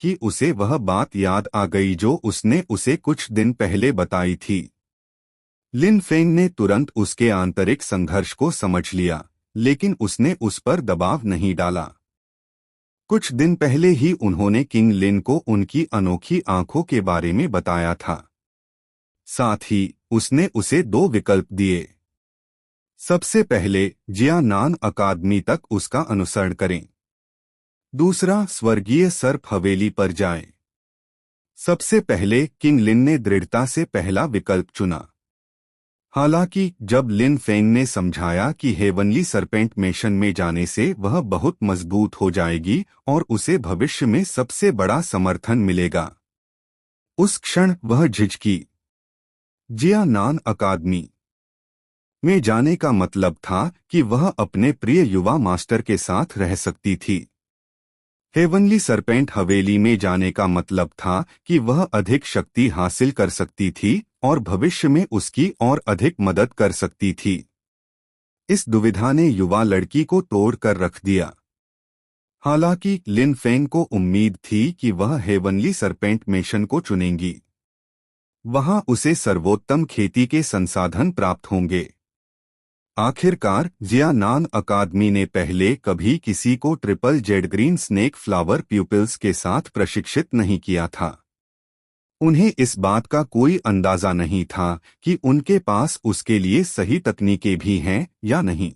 कि उसे वह बात याद आ गई जो उसने उसे कुछ दिन पहले बताई थी। लिन फेंग ने तुरंत उसके आंतरिक संघर्ष को समझ लिया, लेकिन उसने उस पर दबाव नहीं डाला। कुछ दिन पहले ही उन्होंने किंग लिन को उनकी अनोखी आंखों के बारे में बताया था। साथ ही उसने उसे दो विकल्प दिए। सबसे पहले जियानान अकादमी तक उसका अनुसरण करें। दूसरा, स्वर्गीय सर्प हवेली पर जाएं। सबसे पहले किंग लिन ने दृढ़ता से पहला विकल्प चुना। हालांकि जब लिन फेंग ने समझाया कि हेवनली सरपेंट मिशन में जाने से वह बहुत मजबूत हो जाएगी और उसे भविष्य में सबसे बड़ा समर्थन मिलेगा, उस क्षण वह झिझकी। जियानान अकादमी में जाने का मतलब था कि वह अपने प्रिय युवा मास्टर के साथ रह सकती थी। हेवनली सरपेंट हवेली में जाने का मतलब था कि वह अधिक शक्ति हासिल कर सकती थी और भविष्य में उसकी और अधिक मदद कर सकती थी। इस दुविधा ने युवा लड़की को तोड़ कर रख दिया। हालांकि लिन फेंग को उम्मीद थी कि वह हेवनली सरपेंट मिशन को चुनेंगी। वहां उसे सर्वोत्तम खेती के संसाधन प्राप्त होंगे। आखिरकार जियानान अकादमी ने पहले कभी किसी को triple jade green snake flower pupils के साथ प्रशिक्षित नहीं किया था। उन्हें इस बात का कोई अंदाजा नहीं था कि उनके पास उसके लिए सही तकनीकें भी हैं या नहीं।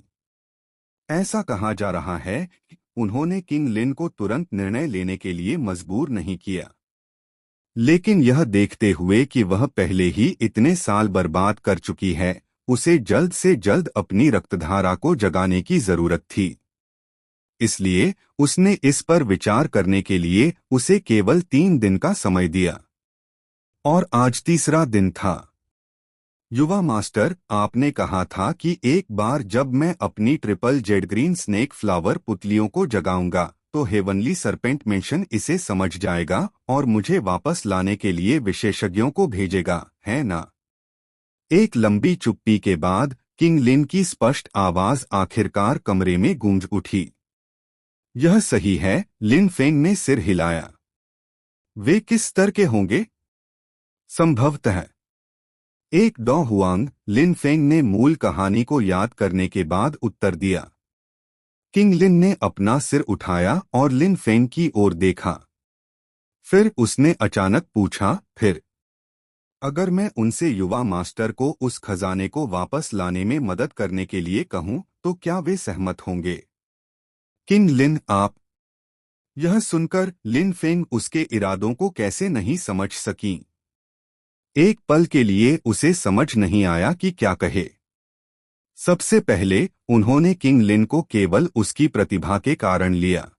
ऐसा कहा जा रहा है कि उन्होंने किंग लिन को तुरंत निर्णय लेने के लिए मजबूर नहीं किया, लेकिन यह देखते हुए कि वह पहले ही इतने साल बर्बाद कर चुकी है, उसे जल्द से जल्द अपनी रक्तधारा को जगाने की जरूरत थी। इसलिए उसने इस पर विचार करने के लिए उसे केवल 3 दिन का समय दिया। और आज तीसरा दिन था। युवा मास्टर, आपने कहा था कि एक बार जब मैं अपनी triple jade green snake flower पुतलियों को जगाऊंगा तो हेवनली सरपेंट मिशन इसे समझ जाएगा और मुझे वापस लाने के लिए विशेषज्ञों को भेजेगा, है ना? एक लंबी चुप्पी के बाद किंग लिन की स्पष्ट आवाज आखिरकार कमरे में गूंज उठी। यह सही है, लिन फेंग ने सिर हिलाया। वे किस स्तर के होंगे? संभवतः एक डॉ हुआंग, लिन फेंग ने मूल कहानी को याद करने के बाद उत्तर दिया। किंग लिन ने अपना सिर उठाया और लिन फेंग की ओर देखा। फिर उसने अचानक पूछा, फिर अगर मैं उनसे युवा मास्टर को उस खजाने को वापस लाने में मदद करने के लिए कहूं तो क्या वे सहमत होंगे? किंग लिन, आप? यह सुनकर लिन फेंग उसके इरादों को कैसे नहीं समझ सकीं। एक पल के लिए उसे समझ नहीं आया कि क्या कहे। सबसे पहले उन्होंने किंग लिन को केवल उसकी प्रतिभा के कारण लिया,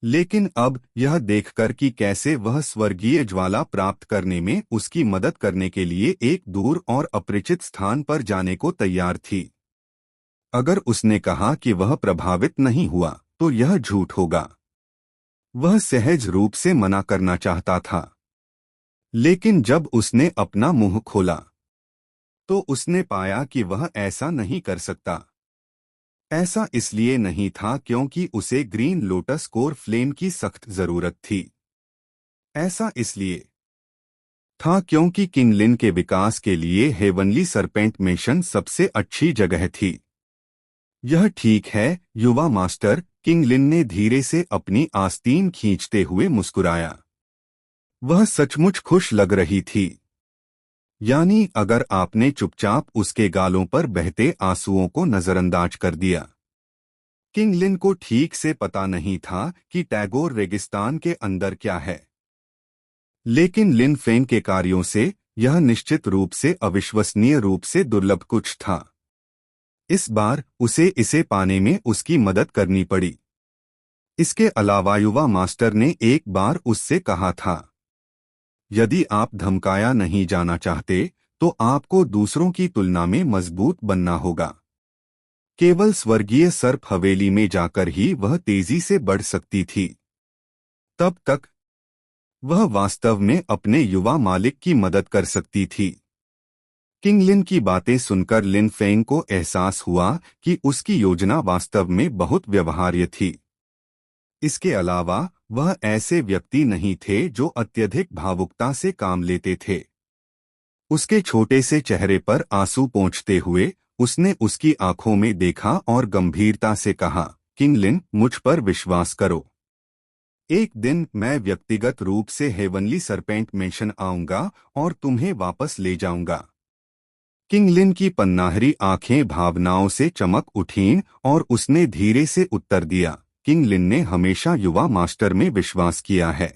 लेकिन अब यह देखकर कि कैसे वह स्वर्गीय ज्वाला प्राप्त करने में उसकी मदद करने के लिए एक दूर और अपरिचित स्थान पर जाने को तैयार थी। अगर उसने कहा कि वह प्रभावित नहीं हुआ तो यह झूठ होगा। वह सहज रूप से मना करना चाहता था, लेकिन जब उसने अपना मुंह खोला तो उसने पाया कि वह ऐसा नहीं कर सकता। ऐसा इसलिए नहीं था क्योंकि उसे ग्रीन लोटस कोर फ्लेम की सख्त जरूरत थी। ऐसा इसलिए था क्योंकि किंग लिन के विकास के लिए हेवनली सरपेंट मिशन सबसे अच्छी जगह थी। यह ठीक है, युवा मास्टर, किंग लिन ने धीरे से अपनी आस्तीन खींचते हुए मुस्कुराया। वह सचमुच खुश लग रही थी। यानी अगर आपने चुपचाप उसके गालों पर बहते आंसुओं को नजरअंदाज कर दिया। किंग लिन को ठीक से पता नहीं था कि टैगोर रेगिस्तान के अंदर क्या है, लेकिन लिन फेंग के कार्यों से यह निश्चित रूप से अविश्वसनीय रूप से दुर्लभ कुछ था। इस बार उसे इसे पाने में उसकी मदद करनी पड़ी। इसके अलावा युवा मास्टर ने एक बार उससे कहा था, यदि आप धमकाया नहीं जाना चाहते तो आपको दूसरों की तुलना में मजबूत बनना होगा। केवल स्वर्गीय सर्प हवेली में जाकर ही वह तेजी से बढ़ सकती थी। तब तक वह वास्तव में अपने युवा मालिक की मदद कर सकती थी। किंग लिन की बातें सुनकर लिन फेंग को एहसास हुआ कि उसकी योजना वास्तव में बहुत व्यवहार्य थी। इसके अलावा वह ऐसे व्यक्ति नहीं थे जो अत्यधिक भावुकता से काम लेते थे। उसके छोटे से चेहरे पर आंसू पोंछते हुए उसने उसकी आंखों में देखा और गंभीरता से कहा, किंग लिन, मुझ पर विश्वास करो। एक दिन मैं व्यक्तिगत रूप से हेवनली सरपेंट मिशन आऊंगा और तुम्हें वापस ले जाऊंगा। किंग लिन की पन्नाहरी आंखें भावनाओं से चमक उठीं और उसने धीरे से उत्तर दिया, किंग लिन ने हमेशा युवा मास्टर में विश्वास किया है।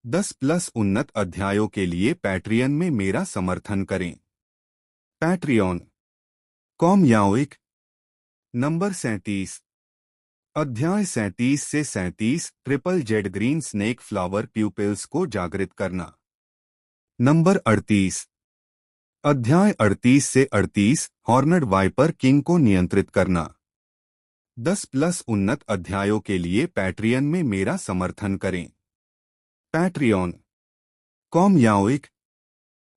10+ उन्नत अध्यायों के लिए पैट्रियन में मेरा समर्थन करें। पैट्रियन कॉम याओइक नंबर 37 अध्याय 37 से 37 triple jade green snake flower pupils को जागृत करना। नंबर 38 अध्याय 38 से 38 हॉर्नड वाइपर किंग को नियंत्रित करना। 10+ उन्नत अध्यायों के लिए पैट्रियन में मेरा समर्थन करें। पैट्रियन कॉम याओइक।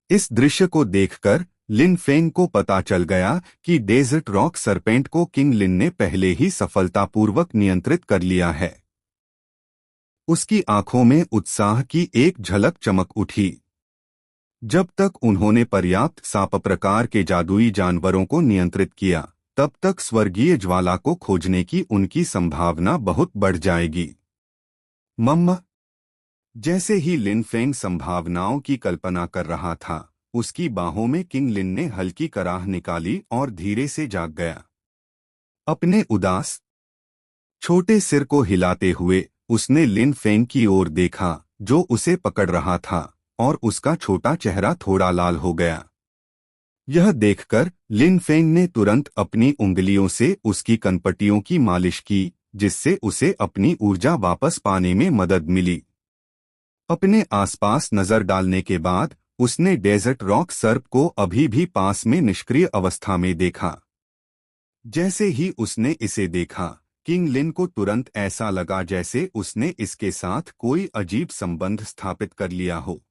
इस दृश्य को देखकर लिन फेंग को पता चल गया कि डेजर्ट रॉक सरपेंट को किंग लिन ने पहले ही सफलतापूर्वक नियंत्रित कर लिया है। उसकी आंखों में उत्साह की एक झलक चमक उठी। जब तक उन्होंने पर्याप्त सांप प्रकार के जादुई जानवरों को नियंत्रित किया, तब तक स्वर्गीय ज्वाला को खोजने की उनकी संभावना बहुत बढ़ जाएगी। मम्मा। जैसे ही लिन फेंग संभावनाओं की कल्पना कर रहा था, उसकी बाहों में किंग लिन ने हल्की कराह निकाली और धीरे से जाग गया। अपने उदास छोटे सिर को हिलाते हुए उसने लिन फेंग की ओर देखा, जो उसे पकड़ रहा था, और उसका छोटा चेहरा थोड़ा लाल हो गया। यह देखकर लिन फेंग ने तुरंत अपनी उंगलियों से उसकी कनपटियों की मालिश की, जिससे उसे अपनी ऊर्जा वापस पाने में मदद मिली। अपने आसपास नजर डालने के बाद उसने डेजर्ट रॉक सर्प को अभी भी पास में निष्क्रिय अवस्था में देखा। जैसे ही उसने इसे देखा, किंग लिन को तुरंत ऐसा लगा जैसे उसने इसके साथ कोई अजीब संबंध स्थापित कर लिया हो।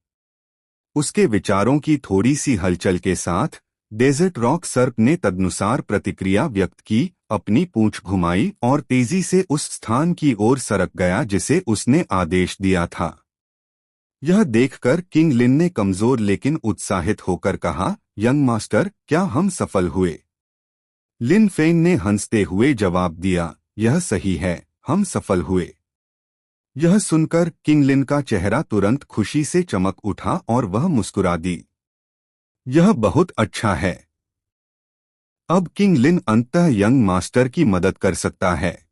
उसके विचारों की थोड़ी सी हलचल के साथ डेजर्ट रॉक सर्प ने तदनुसार प्रतिक्रिया व्यक्त की, अपनी पूंछ घुमाई और तेजी से उस स्थान की ओर सरक गया जिसे उसने आदेश दिया था। यह देखकर किंग लिन ने कमजोर लेकिन उत्साहित होकर कहा, यंग मास्टर, क्या हम सफल हुए? लिन फेंग ने हंसते हुए जवाब दिया, यह सही है, हम सफल हुए। यह सुनकर किंग लिन का चेहरा तुरंत खुशी से चमक उठा और वह मुस्कुरा दी। यह बहुत अच्छा है। अब किंग लिन अंततः यंग मास्टर की मदद कर सकता है।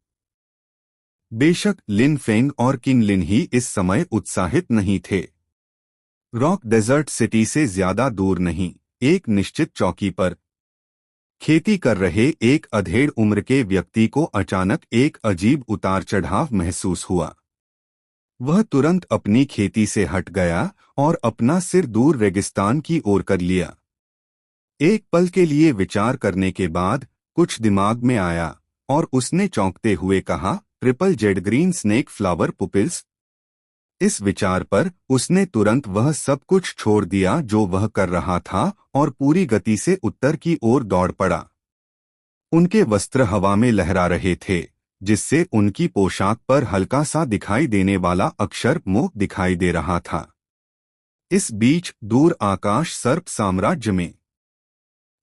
बेशक लिन फेंग और किंग लिन ही इस समय उत्साहित नहीं थे। रॉक डेजर्ट सिटी से ज्यादा दूर नहीं, एक निश्चित चौकी पर खेती कर रहे एक अधेड़ उम्र के व्यक्ति को अचानक एक अजीब उतार चढ़ाव महसूस हुआ। वह तुरंत अपनी खेती से हट गया और अपना सिर दूर रेगिस्तान की ओर कर लिया। एक पल के लिए विचार करने के बाद कुछ दिमाग में आया और उसने चौंकते हुए कहा, triple jade green snake flower pupils. इस विचार पर उसने तुरंत वह सब कुछ छोड़ दिया जो वह कर रहा था और पूरी गति से उत्तर की ओर दौड़ पड़ा। उनके वस्त्र हवा में लहरा रहे थे, जिससे उनकी पोशाक पर हल्का सा दिखाई देने वाला अक्षर मोह दिखाई दे रहा था। इस बीच दूर आकाश सर्प साम्राज्य में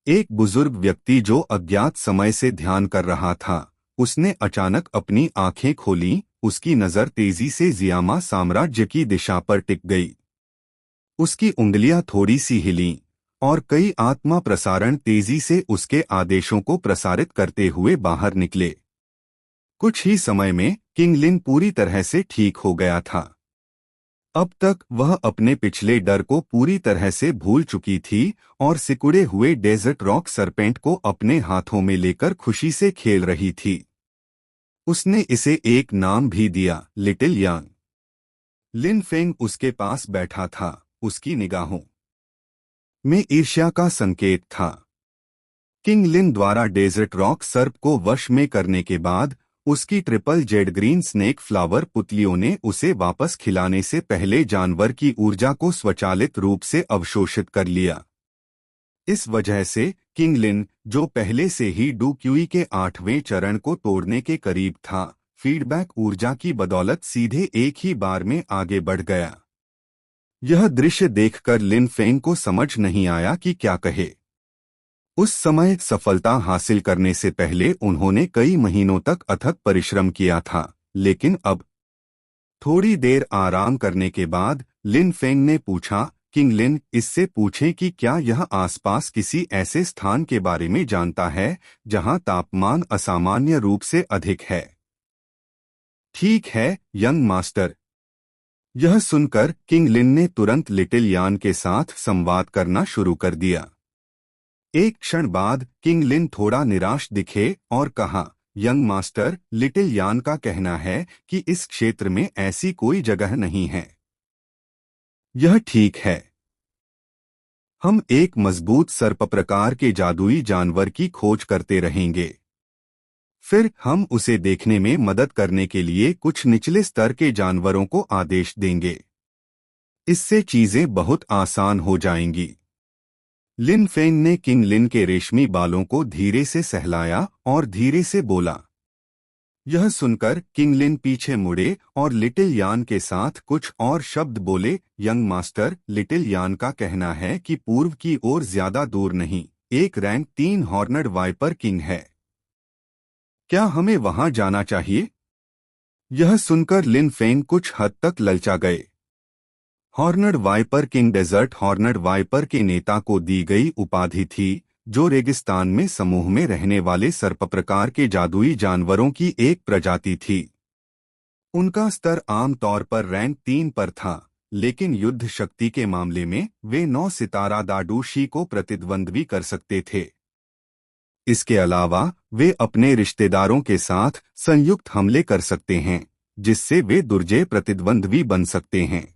एक बुजुर्ग व्यक्ति जो अज्ञात समय से ध्यान कर रहा था, उसने अचानक अपनी आंखें खोलीं। उसकी नजर तेजी से जियामा साम्राज्य की दिशा पर टिक गई। उसकी उंगलियां थोड़ी सी हिलीं और कई आत्मा प्रसारण तेजी से उसके आदेशों को प्रसारित करते हुए बाहर निकले। कुछ ही समय में किंग लिन पूरी तरह से ठीक हो गया था। अब तक वह अपने पिछले डर को पूरी तरह से भूल चुकी थी और सिकुड़े हुए डेजर्ट रॉक सरपेंट को अपने हाथों में लेकर खुशी से खेल रही थी। उसने इसे एक नाम भी दिया, लिटिल यांग। लिन फेंग उसके पास बैठा था, उसकी निगाहों में ईर्ष्या का संकेत था। किंग लिन द्वारा डेजर्ट रॉक सर्प को वश में करने के बाद उसकी triple jade green snake flower पुतलियों ने उसे वापस खिलाने से पहले जानवर की ऊर्जा को स्वचालित रूप से अवशोषित कर लिया। इस वजह से किंग लिन, जो पहले से ही डू क्यूई के 8वें चरण को तोड़ने के करीब था, फीडबैक ऊर्जा की बदौलत सीधे एक ही बार में आगे बढ़ गया। यह दृश्य देखकर लिन फेंग को समझ नहीं आया कि क्या कहे। उस समय सफलता हासिल करने से पहले उन्होंने कई महीनों तक अथक परिश्रम किया था, लेकिन अब थोड़ी देर आराम करने के बाद लिन फेंग ने पूछा, किंग लिन, इससे पूछें कि क्या यह आसपास किसी ऐसे स्थान के बारे में जानता है जहां तापमान असामान्य रूप से अधिक है। ठीक है यंग मास्टर। यह सुनकर किंग लिन ने तुरंत लिटिल यान के साथ संवाद करना शुरू कर दिया। एक क्षण बाद किंग लिन थोड़ा निराश दिखे और कहा, यंग मास्टर, लिटिल यान का कहना है कि इस क्षेत्र में ऐसी कोई जगह नहीं है। यह ठीक है। हम एक मजबूत सर्प प्रकार के जादुई जानवर की खोज करते रहेंगे। फिर हम उसे देखने में मदद करने के लिए कुछ निचले स्तर के जानवरों को आदेश देंगे। इससे चीजें बहुत आसान हो जाएंगी। लिन फेंग ने किंग लिन के रेशमी बालों को धीरे से सहलाया और धीरे से बोला। यह सुनकर किंग लिन पीछे मुड़े और लिटिल यान के साथ कुछ और शब्द बोले। यंग मास्टर, लिटिल यान का कहना है कि पूर्व की ओर ज्यादा दूर नहीं, एक रैंक 3 हॉर्नड वाइपर किंग है। क्या हमें वहां जाना चाहिए? यह सुनकर लिन फेंग कुछ हद तक ललचा गए। हॉर्नड वाइपर किंग डेजर्ट हॉर्नड वाइपर के नेता को दी गई उपाधि थी, जो रेगिस्तान में समूह में रहने वाले सर्प प्रकार के जादुई जानवरों की एक प्रजाति थी। उनका स्तर आम तौर पर रैंक 3 पर था, लेकिन युद्ध शक्ति के मामले में वे 9 सितारा दाडूशी को प्रतिद्वंद्वी कर सकते थे। इसके अलावा वे अपने रिश्तेदारों के साथ संयुक्त हमले कर सकते हैं, जिससे वे दुर्जय प्रतिद्वंद्वी बन सकते हैं।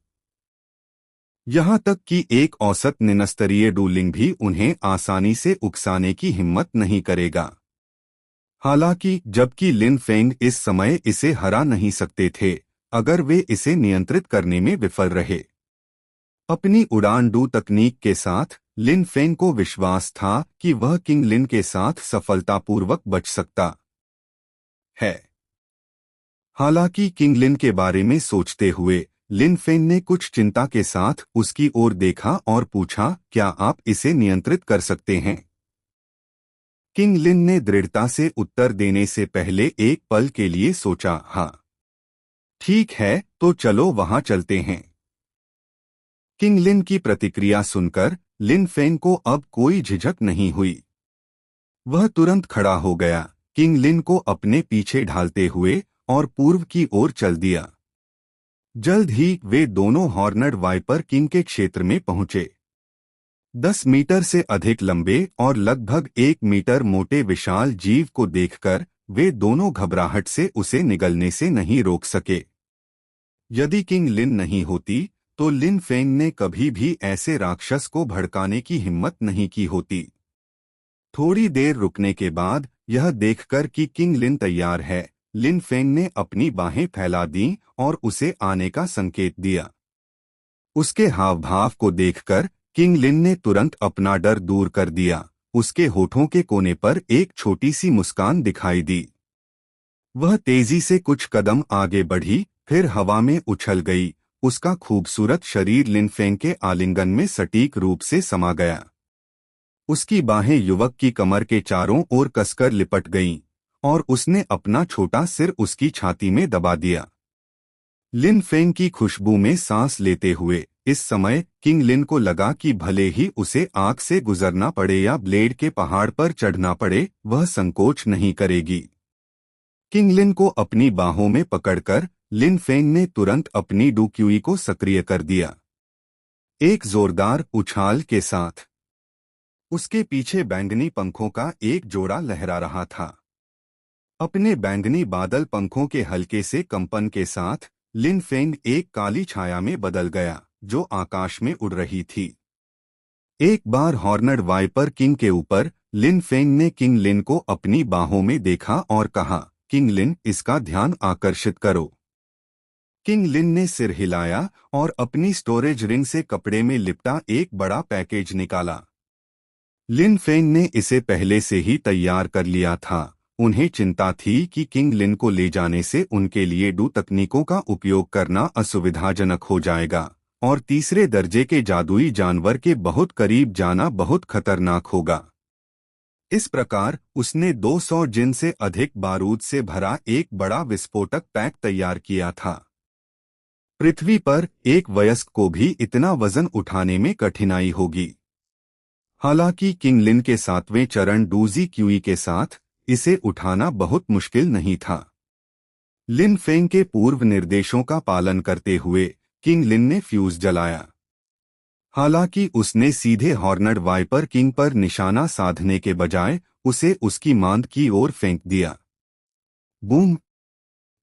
यहाँ तक कि एक औसत निम्नस्तरीय डूलिंग भी उन्हें आसानी से उकसाने की हिम्मत नहीं करेगा। हालांकि जबकि लिन फेंग इस समय इसे हरा नहीं सकते थे अगर वे इसे नियंत्रित करने में विफल रहे। अपनी उड़ान डू तकनीक के साथ लिन फेंग को विश्वास था कि वह किंग लिन के साथ सफलतापूर्वक बच सकता है। हालांकि किंग लिन के बारे में सोचते हुए लिन फेंग ने कुछ चिंता के साथ उसकी ओर देखा और पूछा, क्या आप इसे नियंत्रित कर सकते हैं? किंग लिन ने दृढ़ता से उत्तर देने से पहले एक पल के लिए सोचा। हाँ, ठीक है, तो चलो वहां चलते हैं। किंग लिन की प्रतिक्रिया सुनकर लिन फेंग को अब कोई झिझक नहीं हुई। वह तुरंत खड़ा हो गया, किंग लिन को अपने पीछे ढालते हुए और पूर्व की ओर चल दिया। जल्द ही वे दोनों हॉर्नड वाइपर किंग के क्षेत्र में पहुंचे। 10 मीटर से अधिक लंबे और लगभग 1 मीटर मोटे विशाल जीव को देखकर वे दोनों घबराहट से उसे निगलने से नहीं रोक सके। यदि किंग लिन नहीं होती तो लिन फेंग ने कभी भी ऐसे राक्षस को भड़काने की हिम्मत नहीं की होती। थोड़ी देर रुकने के बाद यह देखकर कि किंग लिन तैयार है, लिन फेंग ने अपनी बाहें फैला दी और उसे आने का संकेत दिया। उसके हाव भाव को देखकर किंग लिन ने तुरंत अपना डर दूर कर दिया। उसके होठों के कोने पर एक छोटी सी मुस्कान दिखाई दी। वह तेजी से कुछ कदम आगे बढ़ी, फिर हवा में उछल गई। उसका खूबसूरत शरीर लिन फेंग के आलिंगन में सटीक रूप से समा गया। उसकी बाहें युवक की कमर के चारों ओर कसकर लिपट गईं और उसने अपना छोटा सिर उसकी छाती में दबा दिया। लिन फेंग की खुशबू में सांस लेते हुए इस समय किंग लिन को लगा कि भले ही उसे आग से गुजरना पड़े या ब्लेड के पहाड़ पर चढ़ना पड़े, वह संकोच नहीं करेगी। किंग लिन को अपनी बाहों में पकड़कर लिन फेंग ने तुरंत अपनी डूक्यूई को सक्रिय कर दिया। एक जोरदार उछाल के साथ उसके पीछे बैंगनी पंखों का एक जोड़ा लहरा रहा था। अपने बैंगनी बादल पंखों के हल्के से कंपन के साथ लिन फेंग एक काली छाया में बदल गया जो आकाश में उड़ रही थी। एक बार हॉर्नड वाइपर किंग के ऊपर लिन फेंग ने किंग लिन को अपनी बाहों में देखा और कहा, किंग लिन, इसका ध्यान आकर्षित करो। किंग लिन ने सिर हिलाया और अपनी स्टोरेज रिंग से कपड़े में लिपटा एक बड़ा पैकेज निकाला। लिन फेंग ने इसे पहले से ही तैयार कर लिया था उन्हें चिंता थी कि किंग लिन को ले जाने से उनके लिए डू तकनीकों का उपयोग करना असुविधाजनक हो जाएगा और तीसरे दर्जे के जादुई जानवर के बहुत करीब जाना बहुत खतरनाक होगा। इस प्रकार उसने 200 जिन से अधिक बारूद से भरा एक बड़ा विस्फोटक पैक तैयार किया था। पृथ्वी पर एक वयस्क को भी इतना वजन उठाने में कठिनाई होगी। हालांकि किंग लिन के 7वें चरण डूजी क्यूई के साथ इसे उठाना बहुत मुश्किल नहीं था। लिन फेंग के पूर्व निर्देशों का पालन करते हुए किंग लिन ने फ्यूज जलाया। हालांकि उसने सीधे हॉर्नड वाइपर किंग पर निशाना साधने के बजाय उसे उसकी मांद की ओर फेंक दिया। बूम!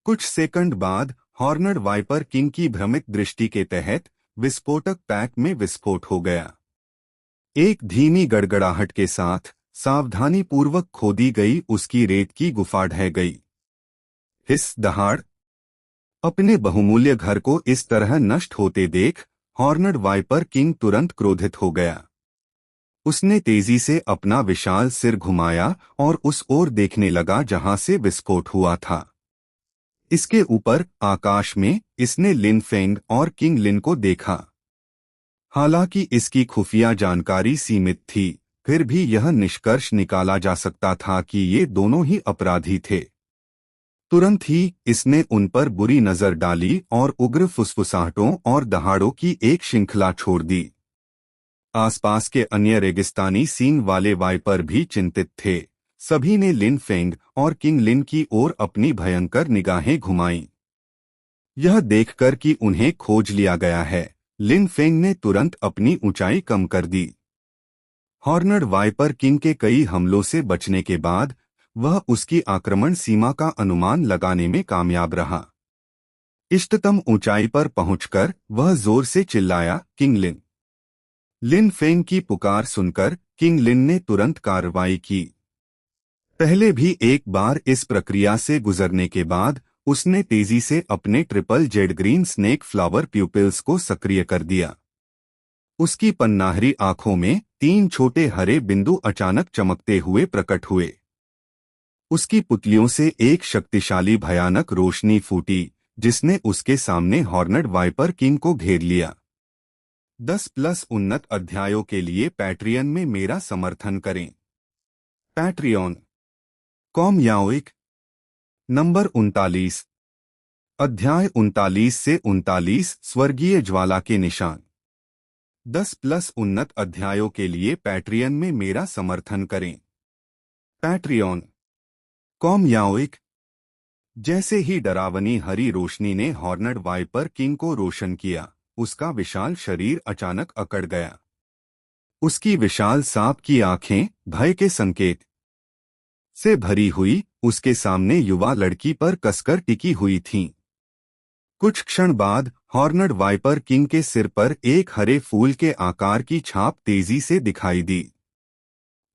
कुछ सेकंड बाद हॉर्नड वाइपर किंग की भ्रमित दृष्टि के तहत विस्फोटक पैक में विस्फोट हो गया। एक धीमी गड़गड़ाहट के साथ सावधानीपूर्वक खोदी गई उसकी रेत की गुफा ढह गई। हिस दहाड़! अपने बहुमूल्य घर को इस तरह नष्ट होते देख हॉर्नड वाइपर किंग तुरंत क्रोधित हो गया। उसने तेजी से अपना विशाल सिर घुमाया और उस ओर देखने लगा जहां से विस्फोट हुआ था। इसके ऊपर आकाश में इसने लिन फेंग और किंग लिन को देखा। हालांकि इसकी खुफिया जानकारी सीमित थी, फिर भी यह निष्कर्ष निकाला जा सकता था कि ये दोनों ही अपराधी थे। तुरंत ही इसने उन पर बुरी नजर डाली और उग्र फुसफुसाहटों और दहाड़ों की एक श्रृंखला छोड़ दी। आसपास के अन्य रेगिस्तानी सींग वाले वाइपर भी चिंतित थे। सभी ने लिन फेंग और किंग लिन की ओर अपनी भयंकर निगाहें घुमाईं। यह देखकर कि उन्हें खोज लिया गया है, लिन फेंग ने तुरंत अपनी ऊंचाई कम कर दी। हॉर्नड वाइपर किंग के कई हमलों से बचने के बाद वह उसकी आक्रमण सीमा का अनुमान लगाने में कामयाब रहा। इष्टतम ऊंचाई पर पहुंचकर वह जोर से चिल्लाया, किंग लिन! लिन फेंग की पुकार सुनकर किंग लिन ने तुरंत कार्रवाई की। पहले भी एक बार इस प्रक्रिया से गुजरने के बाद उसने तेजी से अपने triple jade green snake flower pupils को सक्रिय कर दिया। उसकी पन्नाहरी आंखों में 3 छोटे हरे बिंदु अचानक चमकते हुए प्रकट हुए। उसकी पुतलियों से एक शक्तिशाली भयानक रोशनी फूटी जिसने उसके सामने हॉर्नड वाइपर किंग को घेर लिया। 10+ उन्नत अध्यायों के लिए पैट्रियन में मेरा समर्थन करें। patreon.com याओइक नंबर 39 अध्याय 39 से 39 स्वर्गीय ज्वाला के निशान। 10+ उन्नत अध्यायों के लिए पैट्रियन में मेरा समर्थन करें। patreon.com याओइक जैसे ही डरावनी हरी रोशनी ने हॉर्नड वाइपर किंग को रोशन किया, उसका विशाल शरीर अचानक अकड़ गया। उसकी विशाल सांप की आंखें भय के संकेत से भरी हुई उसके सामने युवा लड़की पर कसकर टिकी हुई थीं। कुछ क्षण बाद हॉर्नड वाइपर किंग के सिर पर एक हरे फूल के आकार की छाप तेजी से दिखाई दी।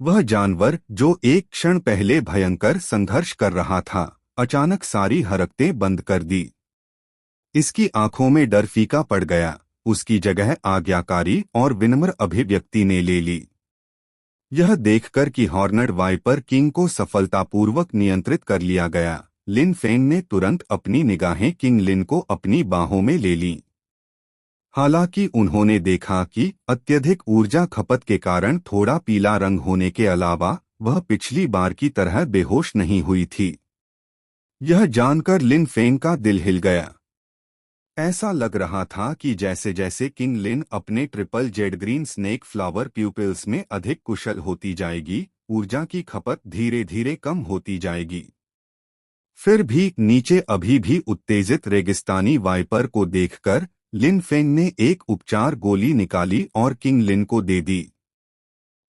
वह जानवर जो एक क्षण पहले भयंकर संघर्ष कर रहा था, अचानक सारी हरकतें बंद कर दी। इसकी आंखों में डर फीका पड़ गया, उसकी जगह आज्ञाकारी और विनम्र अभिव्यक्ति ने ले ली। यह देखकर कि हॉर्नड वाइपर किंग को सफलतापूर्वक नियंत्रित कर लिया गया, लिन फेंग ने तुरंत अपनी निगाहें किंग लिन को अपनी बाहों में ले लीं। हालांकि उन्होंने देखा कि अत्यधिक ऊर्जा खपत के कारण थोड़ा पीला रंग होने के अलावा वह पिछली बार की तरह बेहोश नहीं हुई थी। यह जानकर लिन फेंग का दिल हिल गया। ऐसा लग रहा था कि जैसे जैसे किंग लिन अपने triple jade green snake flower pupils में अधिक कुशल होती जाएगी, ऊर्जा की खपत धीरे धीरे कम होती जाएगी। फिर भी नीचे अभी भी उत्तेजित रेगिस्तानी वाइपर को देखकर लिन फेंग ने एक उपचार गोली निकाली और किंग लिन को दे दी।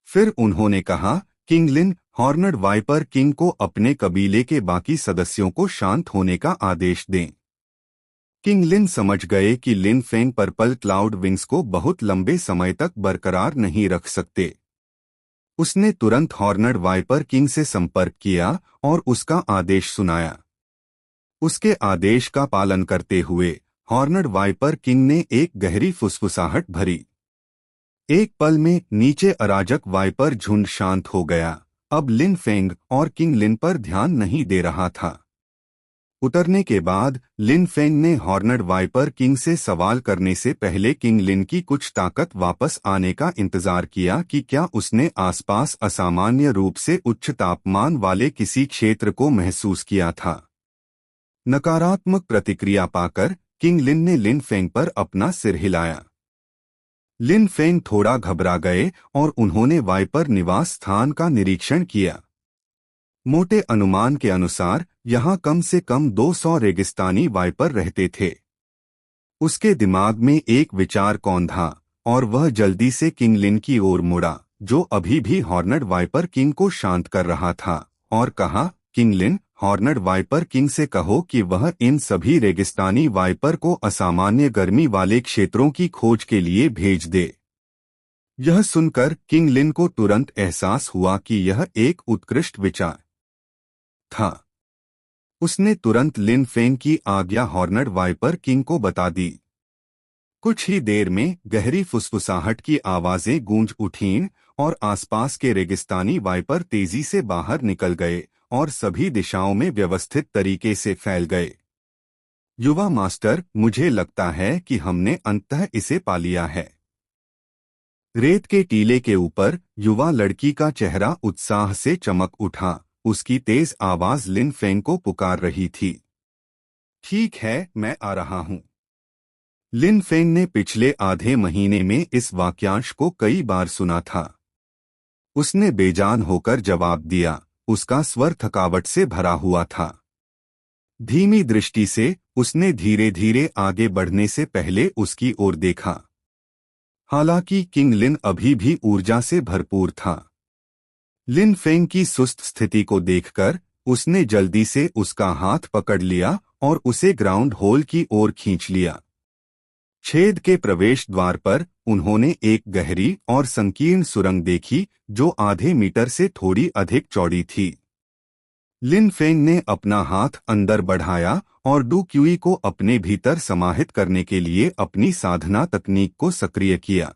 फिर उन्होंने कहा, किंग लिन, हॉर्नड वाइपर किंग को अपने कबीले के बाकी सदस्यों को शांत होने का आदेश दें। किंग लिन समझ गए कि लिन फेंग पर्पल क्लाउड विंग्स को बहुत लंबे समय तक बरकरार नहीं रख सकते। उसने तुरंत हॉर्नड वाइपर किंग से संपर्क किया और उसका आदेश सुनाया। उसके आदेश का पालन करते हुए हॉर्नड वाइपर किंग ने एक गहरी फुसफुसाहट भरी। एक पल में नीचे अराजक वाइपर झुंड शांत हो गया अब लिन फेंग और किंग लिन पर ध्यान नहीं दे रहा था। उतरने के बाद लिन फेंग ने हॉर्नड वाइपर किंग से सवाल करने से पहले किंग लिन की कुछ ताकत वापस आने का इंतजार किया कि क्या उसने आसपास असामान्य रूप से उच्च तापमान वाले किसी क्षेत्र को महसूस किया था। नकारात्मक प्रतिक्रिया पाकर किंग लिन ने लिन फेंग पर अपना सिर हिलाया। लिन फेंग थोड़ा घबरा गए और उन्होंने वाइपर निवास स्थान का निरीक्षण किया। मोटे अनुमान के अनुसार यहाँ कम से कम 200 रेगिस्तानी वाइपर रहते थे। उसके दिमाग में एक विचार कौंधा और वह जल्दी से किंग लिन की ओर मुड़ा, जो अभी भी हॉर्नड वाइपर किंग को शांत कर रहा था, और कहा, किंग लिन, हॉर्नड वाइपर किंग से कहो कि वह इन सभी रेगिस्तानी वाइपर को असामान्य गर्मी वाले क्षेत्रों की खोज के लिए भेज दे। यह सुनकर किंग लिन को तुरंत एहसास हुआ कि यह एक उत्कृष्ट विचार था। उसने तुरंत लिन फेंग की आज्ञा हॉर्नड वाइपर किंग को बता दी। कुछ ही देर में गहरी फुसफुसाहट की आवाजें गूंज उठीं और आसपास के रेगिस्तानी वाइपर तेजी से बाहर निकल गए और सभी दिशाओं में व्यवस्थित तरीके से फैल गए। युवा मास्टर, मुझे लगता है कि हमने अंततः इसे पा लिया है। रेत के टीले के ऊपर युवा लड़की का चेहरा उत्साह से चमक उठा। उसकी तेज आवाज लिन फेंग को पुकार रही थी। ठीक है, मैं आ रहा हूं। लिन फेंग ने पिछले आधे महीने में इस वाक्यांश को कई बार सुना था। उसने बेजान होकर जवाब दिया। उसका स्वर थकावट से भरा हुआ था। धीमी दृष्टि से उसने धीरे धीरे आगे बढ़ने से पहले उसकी ओर देखा। हालांकि किंग लिन अभी भी ऊर्जा से भरपूर था। लिन फेंग की सुस्त स्थिति को देखकर उसने जल्दी से उसका हाथ पकड़ लिया और उसे ग्राउंड होल की ओर खींच लिया। छेद के प्रवेश द्वार पर उन्होंने एक गहरी और संकीर्ण सुरंग देखी, जो आधे मीटर से थोड़ी अधिक चौड़ी थी। लिन फेंग ने अपना हाथ अंदर बढ़ाया और डू क्यूई को अपने भीतर समाहित करने के लिए अपनी साधना तकनीक को सक्रिय किया।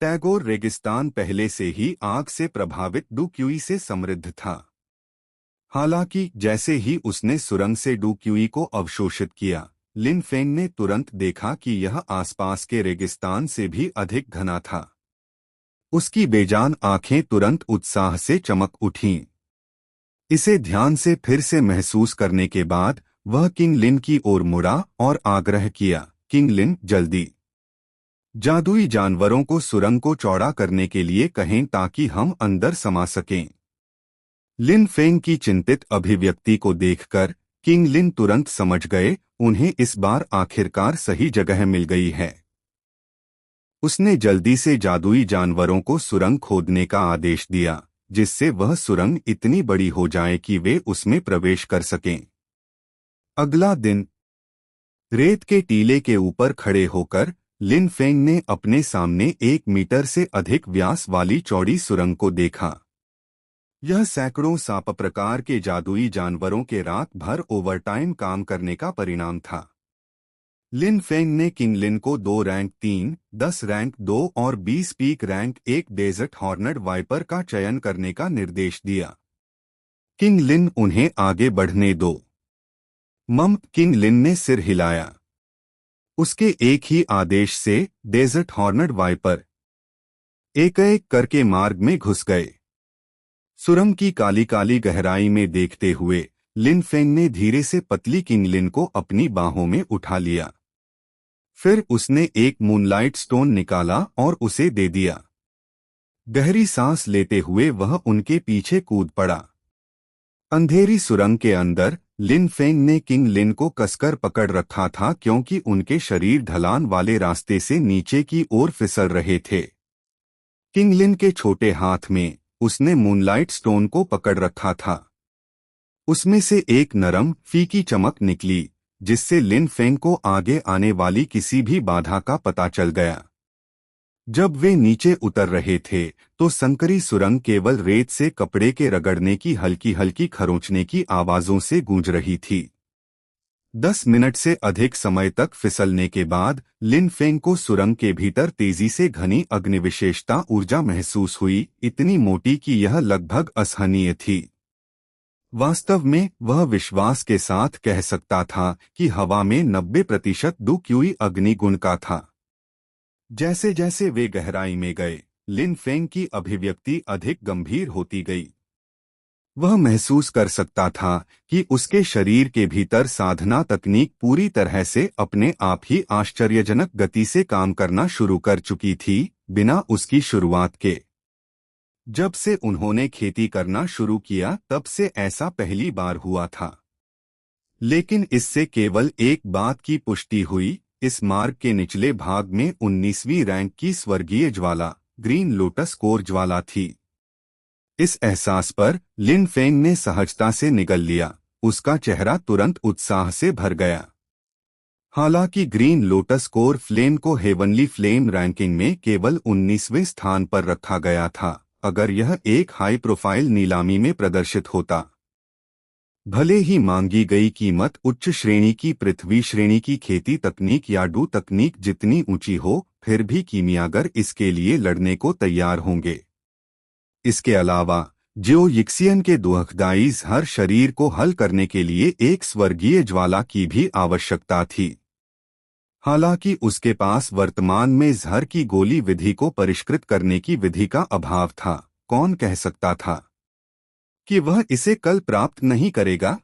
टैगोर रेगिस्तान पहले से ही आग से प्रभावित डू क्यूई से समृद्ध था। हालांकि जैसे ही उसने सुरंग से डू क्यूई को अवशोषित किया, लिन फेंग ने तुरंत देखा कि यह आसपास के रेगिस्तान से भी अधिक घना था। उसकी बेजान आंखें तुरंत उत्साह से चमक उठीं। इसे ध्यान से फिर से महसूस करने के बाद वह किंग लिन की ओर मुड़ा और आग्रह किया, किंग लिन, जल्दी जादुई जानवरों को सुरंग को चौड़ा करने के लिए कहें ताकि हम अंदर समा सकें। लिन फेंग की चिंतित अभिव्यक्ति को देखकर किंग लिन तुरंत समझ गए, उन्हें इस बार आखिरकार सही जगह मिल गई है। उसने जल्दी से जादुई जानवरों को सुरंग खोदने का आदेश दिया, जिससे वह सुरंग इतनी बड़ी हो जाए कि वे उसमें प्रवेश कर सकें। अगला दिन रेत के टीले के ऊपर खड़े होकर लिन फेंग ने अपने सामने 1 मीटर से अधिक व्यास वाली चौड़ी सुरंग को देखा। यह सैकड़ों सांप प्रकार के जादुई जानवरों के रात भर ओवरटाइम काम करने का परिणाम था। लिन फेंग ने किंग लिन को 2 रैंक 3, 10 रैंक 2 और 20 पीक रैंक 1 डेजर्ट हॉर्नड वाइपर का चयन करने का निर्देश दिया। किंग लिन, उन्हें आगे बढ़ने दो। किंग लिन ने सिर हिलाया। उसके एक ही आदेश से डेजर्ट हॉर्नड वाइपर एक-एक करके मार्ग में घुस गए। सुरंग की काली काली गहराई में देखते हुए लिन फेंग ने धीरे से पतली किंग लिन को अपनी बाहों में उठा लिया। फिर उसने एक मूनलाइट स्टोन निकाला और उसे दे दिया। गहरी सांस लेते हुए वह उनके पीछे कूद पड़ा। अंधेरी सुरंग के अंदर लिन फेंग ने किंग लिन को कसकर पकड़ रखा था, क्योंकि उनके शरीर ढलान वाले रास्ते से नीचे की ओर फिसल रहे थे। किंग लिन के छोटे हाथ में उसने मूनलाइट स्टोन को पकड़ रखा था। उसमें से एक नरम फीकी चमक निकली, जिससे लिन फेंग को आगे आने वाली किसी भी बाधा का पता चल गया। जब वे नीचे उतर रहे थे तो संकरी सुरंग केवल रेत से कपड़े के रगड़ने की हल्की हल्की खरोंचने की आवाजों से गूंज रही थी। 10 मिनट से अधिक समय तक फिसलने के बाद लिन फेंग को सुरंग के भीतर तेजी से घनी अग्निविशेषता ऊर्जा महसूस हुई, इतनी मोटी कि यह लगभग असहनीय थी। वास्तव में वह विश्वास के साथ कह सकता था कि हवा में 90% डुक्यूई अग्निगुण का था। जैसे जैसे वे गहराई में गए, लिन फेंग की अभिव्यक्ति अधिक गंभीर होती गई। वह महसूस कर सकता था कि उसके शरीर के भीतर साधना तकनीक पूरी तरह से अपने आप ही आश्चर्यजनक गति से काम करना शुरू कर चुकी थी, बिना उसकी शुरुआत के। जब से उन्होंने खेती करना शुरू किया तब से ऐसा पहली बार हुआ था। लेकिन इससे केवल एक बात की पुष्टि हुई, इस मार्ग के निचले भाग में 19वीं रैंक की स्वर्गीय ज्वाला, ग्रीन लोटस कोर ज्वाला थी। इस एहसास पर लिन फेंग ने सहजता से निगल लिया, उसका चेहरा तुरंत उत्साह से भर गया। हालांकि ग्रीन लोटस कोर फ्लेम को हेवनली फ्लेम रैंकिंग में केवल 19वें स्थान पर रखा गया था, अगर यह एक हाई प्रोफाइल नीलामी में प्रदर्शित होता। भले ही मांगी गई कीमत उच्च श्रेणी की पृथ्वी श्रेणी की खेती तकनीक या डू तकनीक जितनी ऊंची हो, फिर भी कीमियागर इसके लिए लड़ने को तैयार होंगे। इसके अलावा जियो यिक्सियन के दुखदायी हर शरीर को हल करने के लिए एक स्वर्गीय ज्वाला की भी आवश्यकता थी। हालांकि उसके पास वर्तमान में जहर की गोली विधि को परिष्कृत करने की विधि का अभाव था, कौन कह सकता था कि वह इसे कल प्राप्त नहीं करेगा।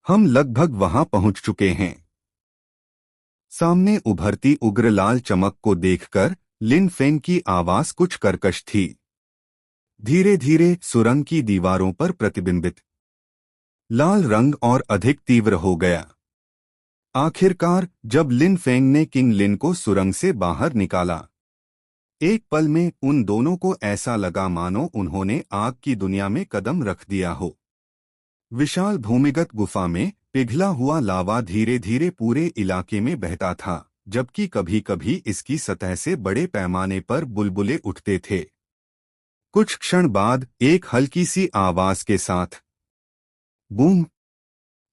हम लगभग वहां पहुंच चुके हैं। सामने उभरती उग्र लाल चमक को देखकर लिन फेंग की आवाज कुछ कर्कश थी, धीरे धीरे सुरंग की दीवारों पर प्रतिबिंबित। लाल रंग और अधिक तीव्र हो गया। आखिरकार जब लिन फेंग ने किंग लिन को सुरंग से बाहर निकाला, एक पल में उन दोनों को ऐसा लगा मानो उन्होंने आग की दुनिया में कदम रख दिया हो। विशाल भूमिगत गुफा में पिघला हुआ लावा धीरे धीरे पूरे इलाके में बहता था, जबकि कभी कभी इसकी सतह से बड़े पैमाने पर बुलबुले उठते थे। कुछ क्षण बाद एक हल्की सी आवाज के साथ बूम,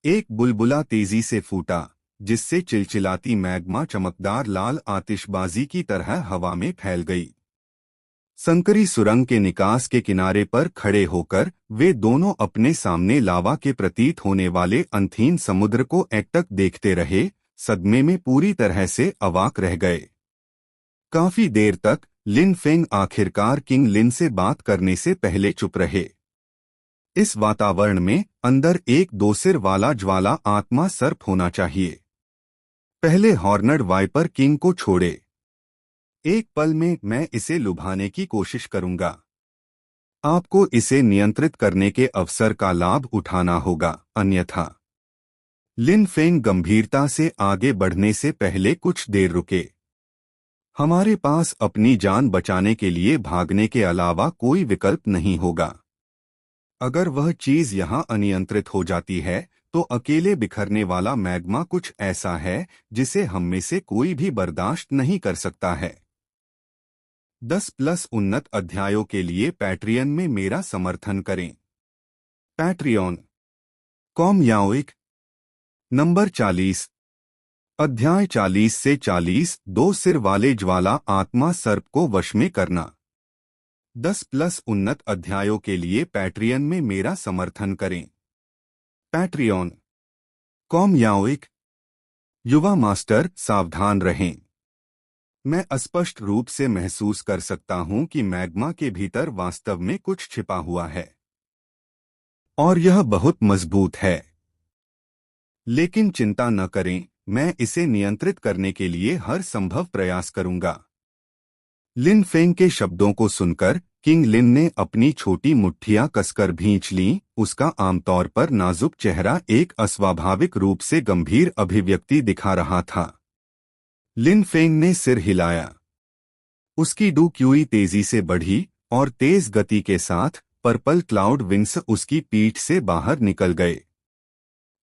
एक बुलबुला तेजी से फूटा, जिससे चिलचिलाती मैग्मा चमकदार लाल आतिशबाजी की तरह हवा में फैल गई। संकरी सुरंग के निकास के किनारे पर खड़े होकर वे दोनों अपने सामने लावा के प्रतीत होने वाले अंधीन समुद्र को एकटक देखते रहे, सदमे में पूरी तरह से अवाक रह गए। काफी देर तक लिन फेंग आखिरकार किंग लिन से बात करने से पहले चुप रहे। इस वातावरण में अंदर एक दो सिर वाला ज्वाला आत्मा सर्प होना चाहिए। पहले हॉर्नड वाइपर किंग को छोड़े। एक पल में मैं इसे लुभाने की कोशिश करूंगा। आपको इसे नियंत्रित करने के अवसर का लाभ उठाना होगा, अन्यथा। लिन फेंग गंभीरता से आगे बढ़ने से पहले कुछ देर रुके। हमारे पास अपनी जान बचाने के लिए भागने के अलावा कोई विकल्प नहीं होगा। अगर वह चीज यहां अनियंत्रित हो जाती है तो अकेले बिखरने वाला मैग्मा कुछ ऐसा है जिसे हम में से कोई भी बर्दाश्त नहीं कर सकता है। 10+ उन्नत अध्यायों के लिए पैट्रियन में मेरा समर्थन करें। patreon.com याओइक number 40। अध्याय 40 से 40, दो सिर वाले ज्वाला आत्मा सर्प को वश में करना। 10+ उन्नत अध्यायों के लिए पैट्रियन में मेरा समर्थन करें। patreon.com याओइक युवा मास्टर, सावधान रहें। मैं अस्पष्ट रूप से महसूस कर सकता हूं कि मैग्मा के भीतर वास्तव में कुछ छिपा हुआ है और यह बहुत मजबूत है। लेकिन चिंता न करें, मैं इसे नियंत्रित करने के लिए हर संभव प्रयास करूंगा। लिन फेंग के शब्दों को सुनकर किंग लिन ने अपनी छोटी मुट्ठियां कसकर भींच लीं। उसका आमतौर पर नाजुक चेहरा एक अस्वाभाविक रूप से गंभीर अभिव्यक्ति दिखा रहा था। लिन फेंग ने सिर हिलाया। उसकी डुक्यूई तेजी से बढ़ी और तेज गति के साथ पर्पल क्लाउड विंग्स उसकी पीठ से बाहर निकल गए।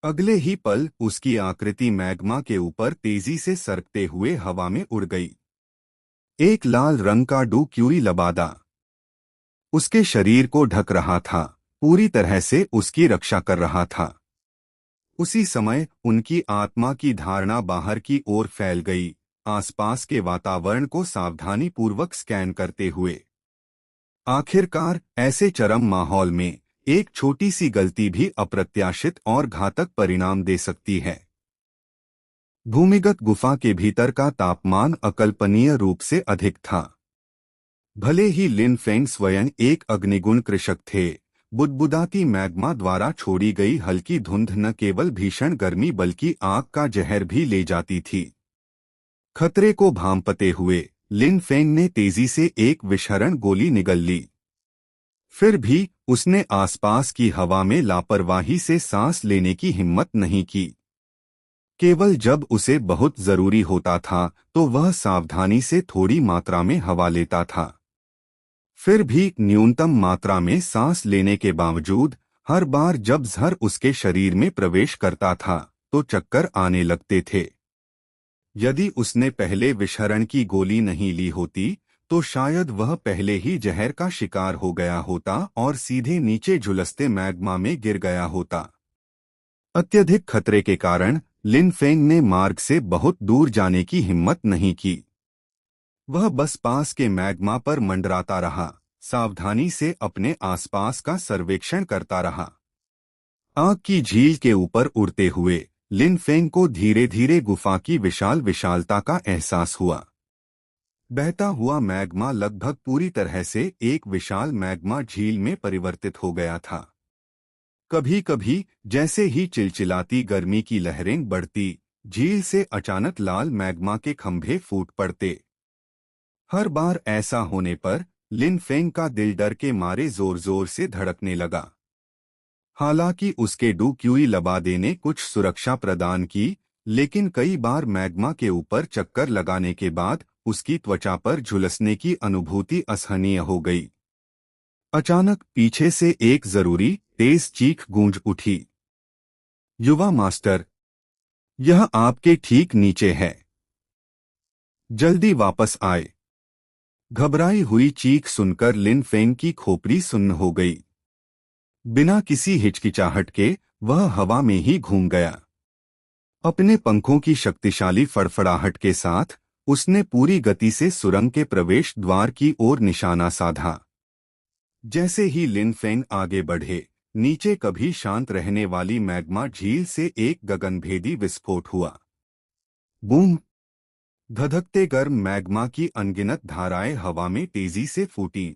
अगले ही पल उसकी आकृति मैग्मा के ऊपर तेजी से सरकते हुए हवा में उड़ गई। एक लाल रंग का डुक्यूई लबादा उसके शरीर को ढक रहा था, पूरी तरह से उसकी रक्षा कर रहा था। उसी समय उनकी आत्मा की धारणा बाहर की ओर फैल गई, आसपास के वातावरण को सावधानीपूर्वक स्कैन करते हुए। आखिरकार ऐसे चरम माहौल में एक छोटी सी गलती भी अप्रत्याशित और घातक परिणाम दे सकती है। भूमिगत गुफा के भीतर का तापमान अकल्पनीय रूप से अधिक था। भले ही लिन फेंग स्वयं एक अग्निगुण कृषक थे, बुदबुदाती मैग्मा द्वारा छोड़ी गई हल्की धुंध न केवल भीषण गर्मी बल्कि आग का जहर भी ले जाती थी। खतरे को भांपते हुए लिन फेंग ने तेजी से एक विषहरण गोली निगल ली। फिर भी उसने आसपास की हवा में लापरवाही से सांस लेने की हिम्मत नहीं की। केवल जब उसे बहुत जरूरी होता था तो वह सावधानी से थोड़ी मात्रा में हवा लेता था। फिर भी न्यूनतम मात्रा में सांस लेने के बावजूद हर बार जब जहर उसके शरीर में प्रवेश करता था तो चक्कर आने लगते थे। यदि उसने पहले विषहरण की गोली नहीं ली होती तो शायद वह पहले ही जहर का शिकार हो गया होता और सीधे नीचे झुलसते मैग्मा में गिर गया होता। अत्यधिक खतरे के कारण लिन फेंग ने मार्ग से बहुत दूर जाने की हिम्मत नहीं की। वह बस पास के मैग्मा पर मंडराता रहा, सावधानी से अपने आसपास का सर्वेक्षण करता रहा। आग की झील के ऊपर उड़ते हुए लिन फेंग को धीरे धीरे गुफा की विशाल विशालता का एहसास हुआ। बहता हुआ मैग्मा लगभग पूरी तरह से एक विशाल मैग्मा झील में परिवर्तित हो गया था। कभी कभी जैसे ही चिलचिलाती गर्मी की लहरें बढ़ती, झील से अचानक लाल मैग्मा के खंभे फूट पड़ते। हर बार ऐसा होने पर लिन फेंग का दिल डर के मारे जोर जोर से धड़कने लगा। हालांकि उसके डुक्यूई लबादे ने कुछ सुरक्षा प्रदान की, लेकिन कई बार मैग्मा के ऊपर चक्कर लगाने के बाद उसकी त्वचा पर झुलसने की अनुभूति असहनीय हो गई। अचानक पीछे से एक जरूरी तेज चीख गूंज उठी। युवा मास्टर, यह आपके ठीक नीचे है, जल्दी वापस आए। घबराई हुई चीख सुनकर लिन फेंग की खोपड़ी सुन्न हो गई। बिना किसी हिचकिचाहट के वह हवा में ही घूम गया। अपने पंखों की शक्तिशाली फड़फड़ाहट के साथ उसने पूरी गति से सुरंग के प्रवेश द्वार की ओर निशाना साधा। जैसे ही लिन फेंग आगे बढ़े, नीचे कभी शांत रहने वाली मैग्मा झील से एक गगनभेदी विस्फोट हुआ। बूम! धधकते गर्म मैग्मा की अनगिनत धाराएं हवा में तेजी से फूटीं।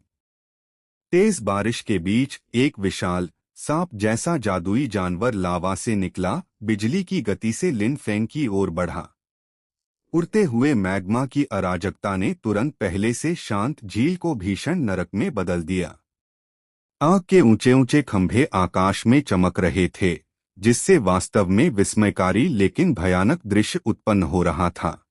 तेज बारिश के बीच एक विशाल सांप जैसा जादुई जानवर लावा से निकला, बिजली की गति से लिन फेंग की ओर बढ़ा। उड़ते हुए मैग्मा की अराजकता ने तुरंत पहले से शांत झील को भीषण नरक में बदल दिया। आग के ऊंचे ऊंचे खंभे आकाश में चमक रहे थे, जिससे वास्तव में विस्मयकारी लेकिन भयानक दृश्य उत्पन्न हो रहा था।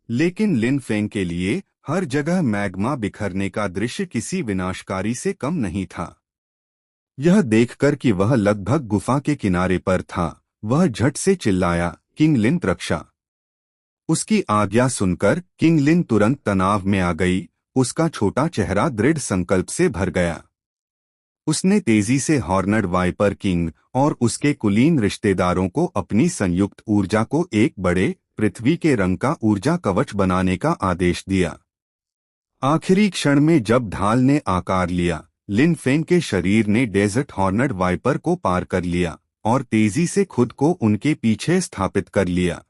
लेकिन लिन फेंग के लिए हर जगह मैग्मा बिखरने का दृश्य किसी विनाशकारी से कम नहीं था। यह देखकर कि वह लगभग गुफा के किनारे पर था, वह झट से चिल्लाया, किंग लिन रक्षा। उसकी आज्ञा सुनकर किंग लिन तुरंत तनाव में आ गई, उसका छोटा चेहरा दृढ़ संकल्प से भर गया। उसने तेजी से हॉर्नड वाइपर किंग और उसके कुलीन रिश्तेदारों को अपनी संयुक्त ऊर्जा को एक बड़े पृथ्वी के रंग का ऊर्जा कवच बनाने का आदेश दिया। आखिरी क्षण में जब ढाल ने आकार लिया, लिन फेंग के शरीर ने डेजर्ट हॉर्नड वाइपर को पार कर लिया और तेजी से खुद को उनके पीछे स्थापित कर लिया।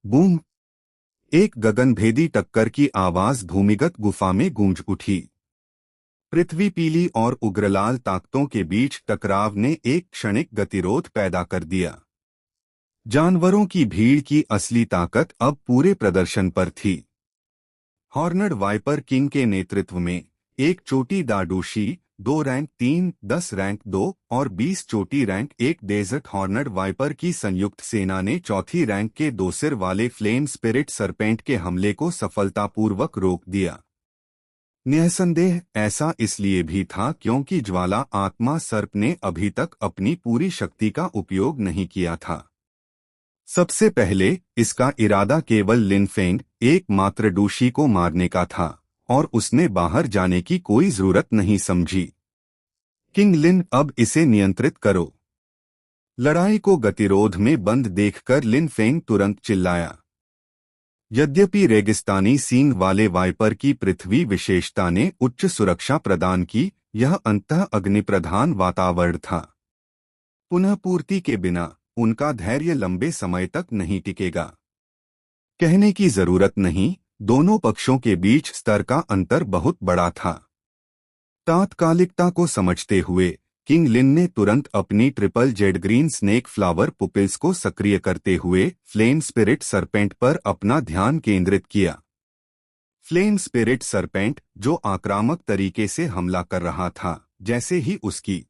बूम! एक गगनभेदी टक्कर की आवाज भूमिगत गुफा में गूंज उठी। पृथ्वी पीली और उग्रलाल ताकतों के बीच टकराव ने एक क्षणिक गतिरोध पैदा कर दिया। जानवरों की भीड़ की असली ताकत अब पूरे प्रदर्शन पर थी। हॉर्नड वाइपर किंग के नेतृत्व में एक चोटी दाडूशी 2 रैंक 3, 10 रैंक 2 और 20 चोटी रैंक 1 डेजर्ट हॉर्नड वाइपर की संयुक्त सेना ने चौथी रैंक के 2 सिर वाले फ्लेम स्पिरिट सरपेंट के हमले को सफलतापूर्वक रोक दिया। निःसंदेह ऐसा इसलिए भी था क्योंकि ज्वाला आत्मा सर्प ने अभी तक अपनी पूरी शक्ति का उपयोग नहीं किया था। सबसे पहले इसका इरादा केवल लिन फेंग एकमात्र डूशी को मारने का था और उसने बाहर जाने की कोई जरूरत नहीं समझी। किंग लिन, अब इसे नियंत्रित करो। लड़ाई को गतिरोध में बंद देखकर लिन फेंग तुरंत चिल्लाया। यद्यपि रेगिस्तानी सींग वाले वाइपर की पृथ्वी विशेषता ने उच्च सुरक्षा प्रदान की, यह अंततः अग्निप्रधान वातावरण था। पुनः पूर्ति के बिना उनका धैर्य लंबे समय तक नहीं टिकेगा। कहने की जरूरत नहीं, दोनों पक्षों के बीच स्तर का अंतर बहुत बड़ा था। तात्कालिकता को समझते हुए किंग लिन ने तुरंत अपनी triple jade green snake flower pupils को सक्रिय करते हुए फ्लेम स्पिरिट सरपेंट पर अपना ध्यान केंद्रित किया। फ्लेम स्पिरिट सरपेंट, जो आक्रामक तरीके से हमला कर रहा था, जैसे ही उसकी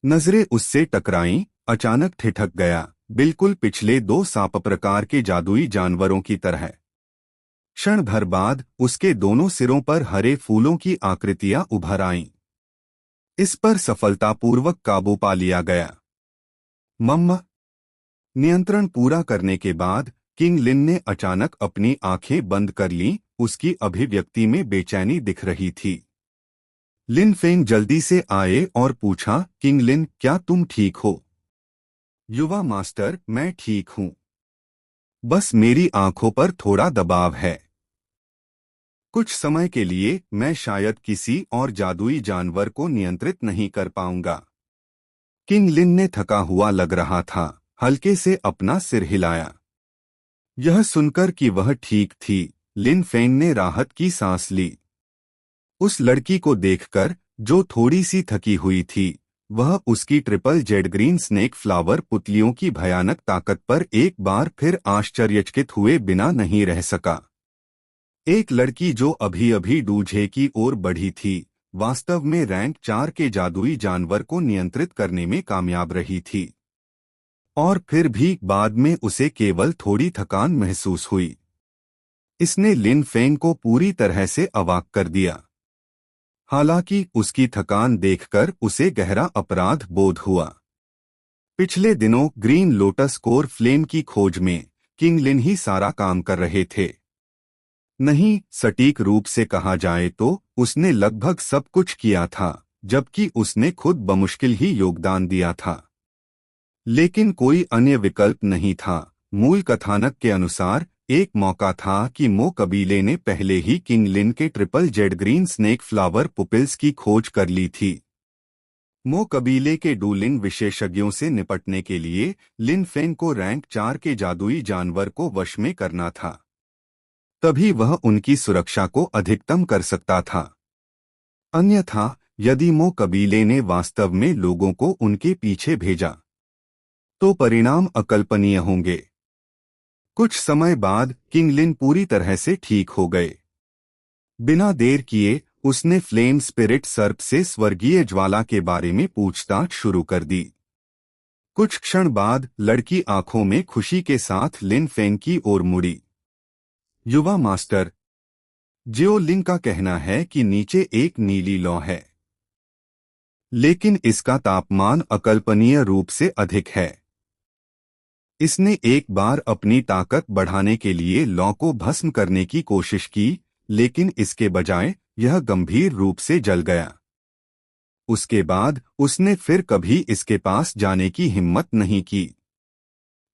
नजरें उससे टकराईं, अचानक ठिठक गया, बिल्कुल पिछले दो सांप प्रकार के जादुई जानवरों की तरह। क्षण भर बाद उसके दोनों सिरों पर हरे फूलों की आकृतियां उभर आईं। इस पर सफलतापूर्वक काबू पा लिया गया। मम्मा। नियंत्रण पूरा करने के बाद किंग लिन ने अचानक अपनी आंखें बंद कर लीं, उसकी अभिव्यक्ति में बेचैनी दिख रही थी। लिन फेंग जल्दी से आए और पूछा, किंग लिन, क्या तुम ठीक हो? युवा मास्टर, मैं ठीक हूं। बस मेरी आंखों पर थोड़ा दबाव है। कुछ समय के लिए मैं शायद किसी और जादुई जानवर को नियंत्रित नहीं कर पाऊंगा। किंग लिन ने थका हुआ लग रहा था, हल्के से अपना सिर हिलाया। यह सुनकर कि वह ठीक थी, लिन फेंग ने राहत की सांस ली। उस लड़की को देखकर, जो थोड़ी सी थकी हुई थी, वह उसकी triple jade green snake flower पुतलियों की भयानक ताकत पर एक बार फिर आश्चर्यचकित हुए बिना नहीं रह सका। एक लड़की जो अभी अभी डूझे की ओर बढ़ी थी, वास्तव में रैंक 4 के जादुई जानवर को नियंत्रित करने में कामयाब रही थी। और फिर भी बाद में उसे केवल थोड़ी थकान महसूस हुई। इसने लिन फेंग को पूरी तरह से अवाक कर दिया। हालांकि उसकी थकान देखकर उसे गहरा अपराध बोध हुआ। पिछले दिनों ग्रीन लोटस कोर फ्लेम की खोज में किंग लिन ही सारा काम कर रहे थे। नहीं, सटीक रूप से कहा जाए तो उसने लगभग सब कुछ किया था, जबकि उसने खुद बमुश्किल ही योगदान दिया था। लेकिन कोई अन्य विकल्प नहीं था। मूल कथानक के अनुसार एक मौका था कि मो कबीले ने पहले ही किंग लिन के triple jade green snake flower pupils की खोज कर ली थी। मो कबीले के डूलिंग विशेषज्ञों से निपटने के लिए लिन फेंग को रैंक 4 के जादुई जानवर को वश में करना था। तभी वह उनकी सुरक्षा को अधिकतम कर सकता था। अन्यथा यदि मो कबीले ने वास्तव में लोगों को उनके पीछे भेजा, तो परिणाम अकल्पनीय होंगे। कुछ समय बाद किंग लिन पूरी तरह से ठीक हो गए। बिना देर किए उसने फ्लेम स्पिरिट सर्प से स्वर्गीय ज्वाला के बारे में पूछताछ शुरू कर दी। कुछ क्षण बाद लड़की आंखों में खुशी के साथ लिन फेंग की ओर मुड़ी। युवा मास्टर, जियो लिंग का कहना है कि नीचे एक नीली लौ है, लेकिन इसका तापमान अकल्पनीय रूप से अधिक है। इसने एक बार अपनी ताकत बढ़ाने के लिए लौ को भस्म करने की कोशिश की, लेकिन इसके बजाय यह गंभीर रूप से जल गया। उसके बाद उसने फिर कभी इसके पास जाने की हिम्मत नहीं की।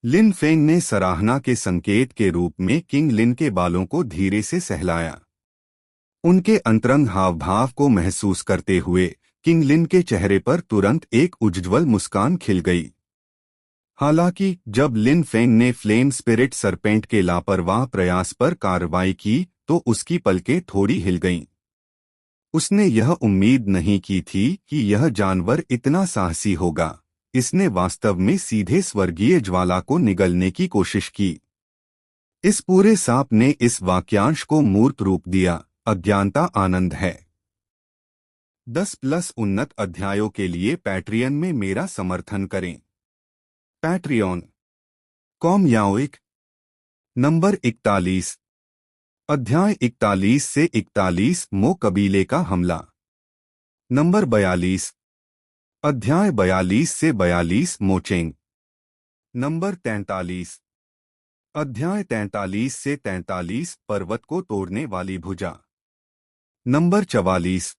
लिन फेंग ने सराहना के संकेत के रूप में किंग लिन के बालों को धीरे से सहलाया। उनके अंतरंग हाव भाव को महसूस करते हुए किंग लिन के चेहरे पर तुरंत एक उज्ज्वल मुस्कान खिल गई। हालांकि जब लिन फेंग ने फ्लेम स्पिरिट सरपेंट के लापरवाह प्रयास पर कार्रवाई की, तो उसकी पलकें थोड़ी हिल गईं। उसने यह उम्मीद नहीं की थी कि यह जानवर इतना साहसी होगा। इसने वास्तव में सीधे स्वर्गीय ज्वाला को निगलने की कोशिश की। इस पूरे सांप ने इस वाक्यांश को मूर्त रूप दिया, अज्ञानता आनंद है। 10+ उन्नत अध्यायों के लिए पैट्रियन में मेरा समर्थन करें। patreon.com याओइक। नंबर 41। अध्याय 41 से 41 मो कबीले का हमला। नंबर 42। अध्याय 42 से 42 मोचेंग। नंबर 43। अध्याय 43 से 43 पर्वत को तोड़ने वाली भुजा। नंबर 44।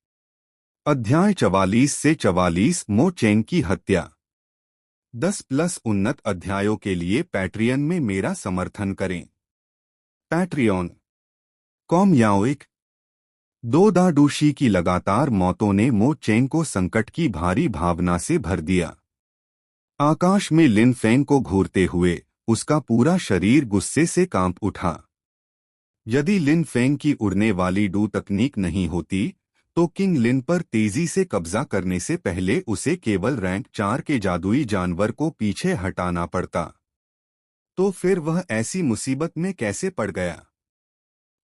अध्याय 44 से 44 मो चेंग की हत्या। 10+ उन्नत अध्यायों के लिए पैट्रियन में मेरा समर्थन करें। पैट्रियन कॉम याओइक। दो दाडूशी की लगातार मौतों ने मो चेंग को संकट की भारी भावना से भर दिया। आकाश में लिन फेंग को घूरते हुए उसका पूरा शरीर गुस्से से कांप उठा। यदि लिन फेंग की उड़ने वाली डू तकनीक नहीं होती तो किंग लिन पर तेजी से कब्जा करने से पहले उसे केवल रैंक 4 के जादुई जानवर को पीछे हटाना पड़ता। तो फिर वह ऐसी मुसीबत में कैसे पड़ गया?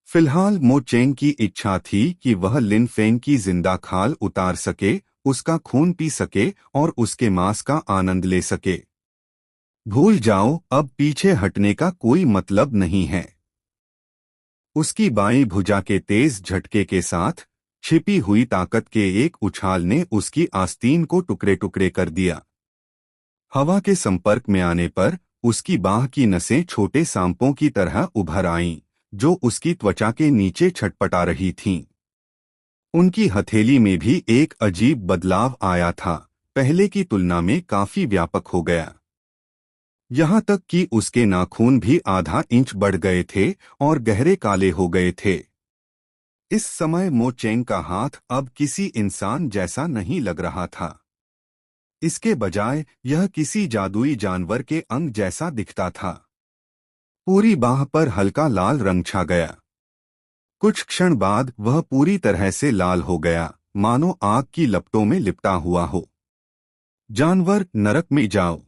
फिलहाल मो चेंग की इच्छा थी कि वह लिन फेंग की जिंदा खाल उतार सके, उसका खून पी सके और उसके मांस का आनंद ले सके। भूल जाओ, अब पीछे हटने का कोई मतलब नहीं है। उसकी बाईं भुजा के तेज झटके के साथ छिपी हुई ताकत के एक उछाल ने उसकी आस्तीन को टुकड़े टुकड़े कर दिया। हवा के संपर्क में आने पर उसकी बाह की नसें छोटे सांपों की तरह उभर आईं, जो उसकी त्वचा के नीचे छटपटा रही थीं। उनकी हथेली में भी एक अजीब बदलाव आया था, पहले की तुलना में काफी व्यापक हो गया। यहाँ तक कि उसके नाखून भी आधा इंच बढ़ गए थे और गहरे काले हो गए थे। इस समय मो चेंग का हाथ अब किसी इंसान जैसा नहीं लग रहा था। इसके बजाय यह किसी जादुई जानवर के अंग जैसा दिखता था। पूरी बाह पर हल्का लाल रंग छा गया। कुछ क्षण बाद वह पूरी तरह से लाल हो गया, मानो आग की लपटों में लिपटा हुआ हो। जानवर, नरक में जाओ।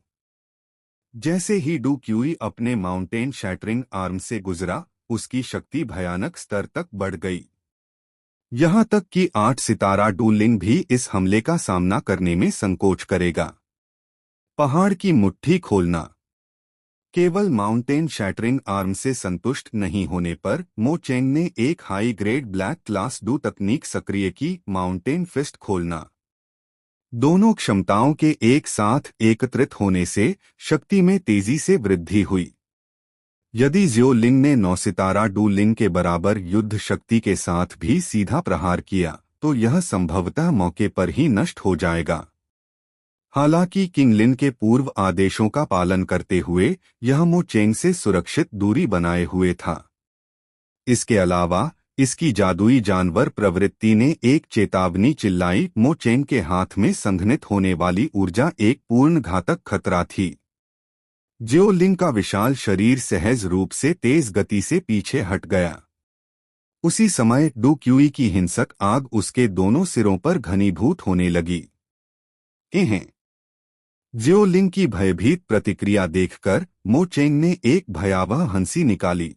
जैसे ही डू क्यूई अपने माउंटेन शैटरिंग आर्म से गुजरा, उसकी शक्ति भयानक स्तर तक बढ़ गई। यहाँ तक कि 8 सितारा डू लिंग भी इस हमले का सामना करने में संकोच करेगा। पहाड़ की मुट्ठी खोलना। केवल माउंटेन शैटरिंग आर्म से संतुष्ट नहीं होने पर मो चेंग ने एक high grade black class do तकनीक सक्रिय की, माउंटेन फिस्ट खोलना। दोनों क्षमताओं के एक साथ एकत्रित होने से शक्ति में तेजी से वृद्धि हुई। यदि जियो लिंग ने 9 सितारा डू लिंग के बराबर युद्ध शक्ति के साथ भी सीधा प्रहार किया तो यह संभवतः मौके पर ही नष्ट हो जाएगा। हालांकि किंग लिन के पूर्व आदेशों का पालन करते हुए यह मो चेंग से सुरक्षित दूरी बनाए हुए था। इसके अलावा इसकी जादुई जानवर प्रवृत्ति ने एक चेतावनी चिल्लाई। मो चेंग के हाथ में संघनित होने वाली ऊर्जा एक पूर्ण घातक खतरा थी। जियो लिंग का विशाल शरीर सहज रूप से तेज गति से पीछे हट गया। उसी समय डू क्यूई की हिंसक आग उसके दोनों सिरों पर घनीभूत होने लगी। जियो लिंग की भयभीत प्रतिक्रिया देखकर मो चेंग ने एक भयावह हंसी निकाली।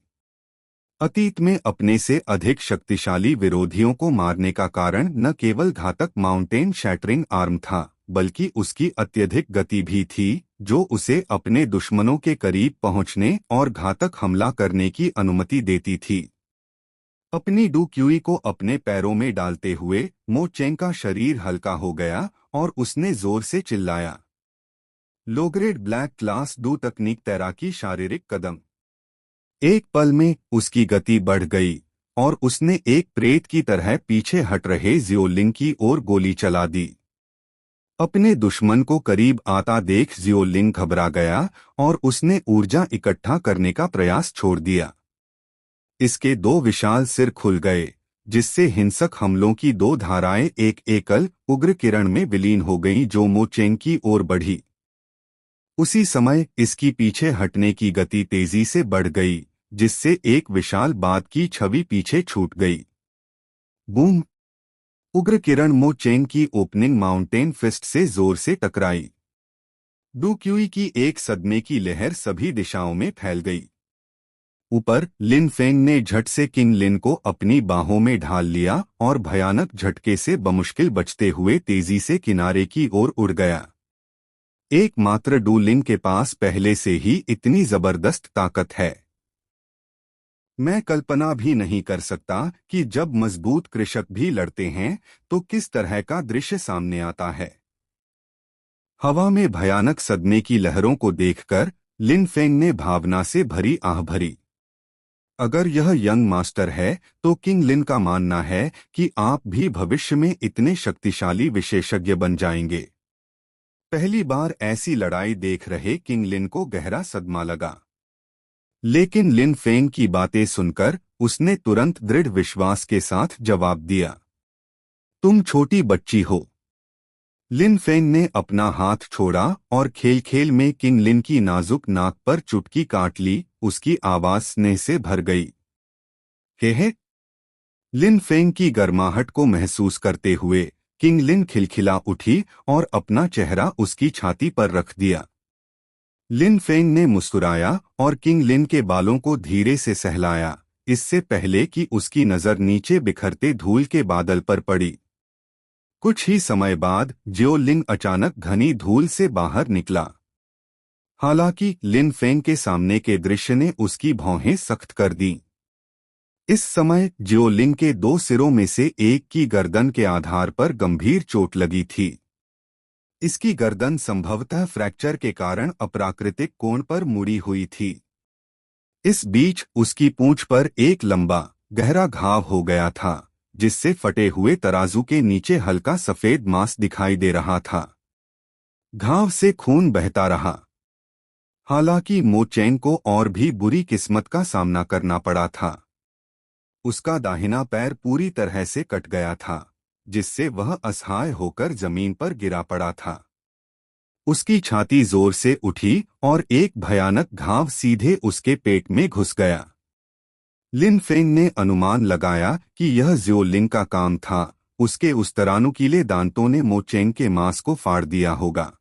अतीत में अपने से अधिक शक्तिशाली विरोधियों को मारने का कारण न केवल घातक माउंटेन शैटरिंग आर्म था, बल्कि उसकी अत्यधिक गति भी थी, जो उसे अपने दुश्मनों के करीब पहुंचने और घातक हमला करने की अनुमति देती थी। अपनी डू क्यूई को अपने पैरों में डालते हुए मो चेंग का शरीर हल्का हो गया और उसने जोर से चिल्लाया, लोग्रेड ब्लैक क्लास डू तकनीक तैराकी शारीरिक कदम। एक पल में उसकी गति बढ़ गई और उसने एक प्रेत की तरह पीछे हट रहे जियोलिंग की ओर गोली चला दी। अपने दुश्मन को करीब आता देख जियोलिंग घबरा गया और उसने ऊर्जा इकट्ठा करने का प्रयास छोड़ दिया। इसके 2 विशाल सिर खुल गए, जिससे हिंसक हमलों की 2 धाराएं एक एकल उग्र किरण में विलीन हो गईं जो मो चेंग की ओर बढ़ी। उसी समय इसकी पीछे हटने की गति तेजी से बढ़ गई, जिससे एक विशाल बात की छवि पीछे छूट गई। बूम! उग्र किरण मो चेंग की ओपनिंग माउंटेन फिस्ट से जोर से टकराई। डू क्यूई की एक सदमे की लहर सभी दिशाओं में फैल गई। ऊपर लिन फेंग ने झट से किंग लिन को अपनी बाहों में ढाल लिया और भयानक झटके से बमुश्किल बचते हुए तेजी से किनारे की ओर उड़ गया। एकमात्र डू लिंग के पास पहले से ही इतनी जबरदस्त ताकत है। मैं कल्पना भी नहीं कर सकता कि जब मजबूत कृषक भी लड़ते हैं तो किस तरह का दृश्य सामने आता है। हवा में भयानक सदमे की लहरों को देखकर लिन फेंग ने भावना से भरी आह भरी। अगर यह यंग मास्टर है तो किंग लिन का मानना है कि आप भी भविष्य में इतने शक्तिशाली विशेषज्ञ बन जाएंगे। पहली बार ऐसी लड़ाई देख रहे किंग लिन को गहरा सदमा लगा। लेकिन लिन फेंग की बातें सुनकर उसने तुरंत दृढ़ विश्वास के साथ जवाब दिया, तुम छोटी बच्ची हो। लिन फेंग ने अपना हाथ छोड़ा और खेल खेल में किंग लिन की नाजुक नाक पर चुटकी काट ली। उसकी आवाज स्नेह से भर गई। हे। लिन फेंग की गर्माहट को महसूस करते हुए किंग लिन खिलखिला उठी और अपना चेहरा उसकी छाती पर रख दिया। लिन फेंग ने मुस्कुराया और किंग लिन के बालों को धीरे से सहलाया, इससे पहले कि उसकी नजर नीचे बिखरते धूल के बादल पर पड़ी। कुछ ही समय बाद जियो लिंग अचानक घनी धूल से बाहर निकला। हालांकि लिन फेंग के सामने के दृश्य ने उसकी भौहें सख्त कर दी। इस समय जियो लिंग के दो सिरों में से एक की गर्दन के आधार पर गंभीर चोट लगी थी। इसकी गर्दन संभवतः फ्रैक्चर के कारण अप्राकृतिक कोण पर मुड़ी हुई थी। इस बीच उसकी पूंछ पर एक लंबा गहरा घाव हो गया था, जिससे फटे हुए तराजू के नीचे हल्का सफेद मांस दिखाई दे रहा था। घाव से खून बहता रहा। हालांकि मो चेंग को और भी बुरी किस्मत का सामना करना पड़ा था। उसका दाहिना पैर पूरी तरह से कट गया था, जिससे वह असहाय होकर जमीन पर गिरा पड़ा था। उसकी छाती जोर से उठी और एक भयानक घाव सीधे उसके पेट में घुस गया। लिन फेंग ने अनुमान लगाया कि यह जियो लिंग का काम था। उसके उस नुकीले दांतों ने मो चेंग के मांस को फाड़ दिया होगा।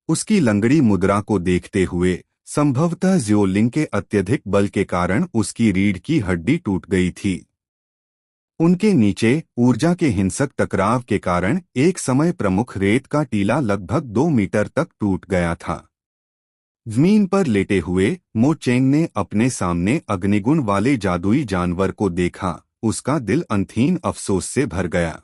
उसकी लंगड़ी मुद्रा को देखते हुए संभवतः जियो लिंग के अत्यधिक बल के कारण उसकी रीढ़ की हड्डी टूट गई थी। उनके नीचे ऊर्जा के हिंसक टकराव के कारण एक समय प्रमुख रेत का टीला लगभग 2 मीटर तक टूट गया था। जमीन पर लेटे हुए मो चेंग ने अपने सामने अग्निगुण वाले जादुई जानवर को देखा। उसका दिल अंतहीन अफसोस से भर गया।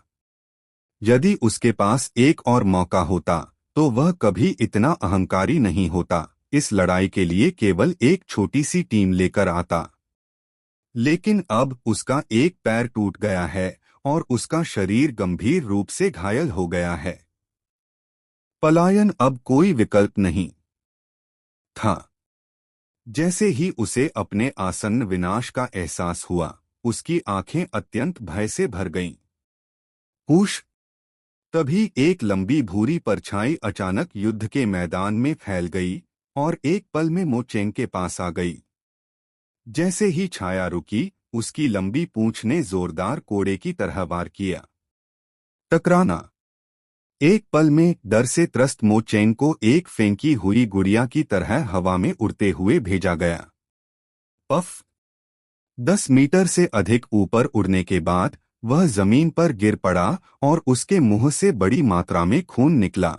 यदि उसके पास एक और मौका होता तो वह कभी इतना अहंकारी नहीं होता। इस लड़ाई के लिए केवल एक छोटी सी टीम लेकर आता। लेकिन अब उसका एक पैर टूट गया है और उसका शरीर गंभीर रूप से घायल हो गया है। पलायन अब कोई विकल्प नहीं था। जैसे ही उसे अपने आसन्न विनाश का एहसास हुआ, उसकी आंखें अत्यंत भय से भर गईं। हुश! तभी एक लंबी भूरी परछाई अचानक युद्ध के मैदान में फैल गई और एक पल में मो चेंग के पास आ गई। जैसे ही छाया रुकी, उसकी लंबी पूंछ ने जोरदार कोड़े की तरह वार किया। टकराना! एक पल में डर से त्रस्त मो चेंग को एक फेंकी हुई गुड़िया की तरह हवा में उड़ते हुए भेजा गया। पफ! 10 मीटर से अधिक ऊपर उड़ने के बाद वह जमीन पर गिर पड़ा और उसके मुंह से बड़ी मात्रा में खून निकला।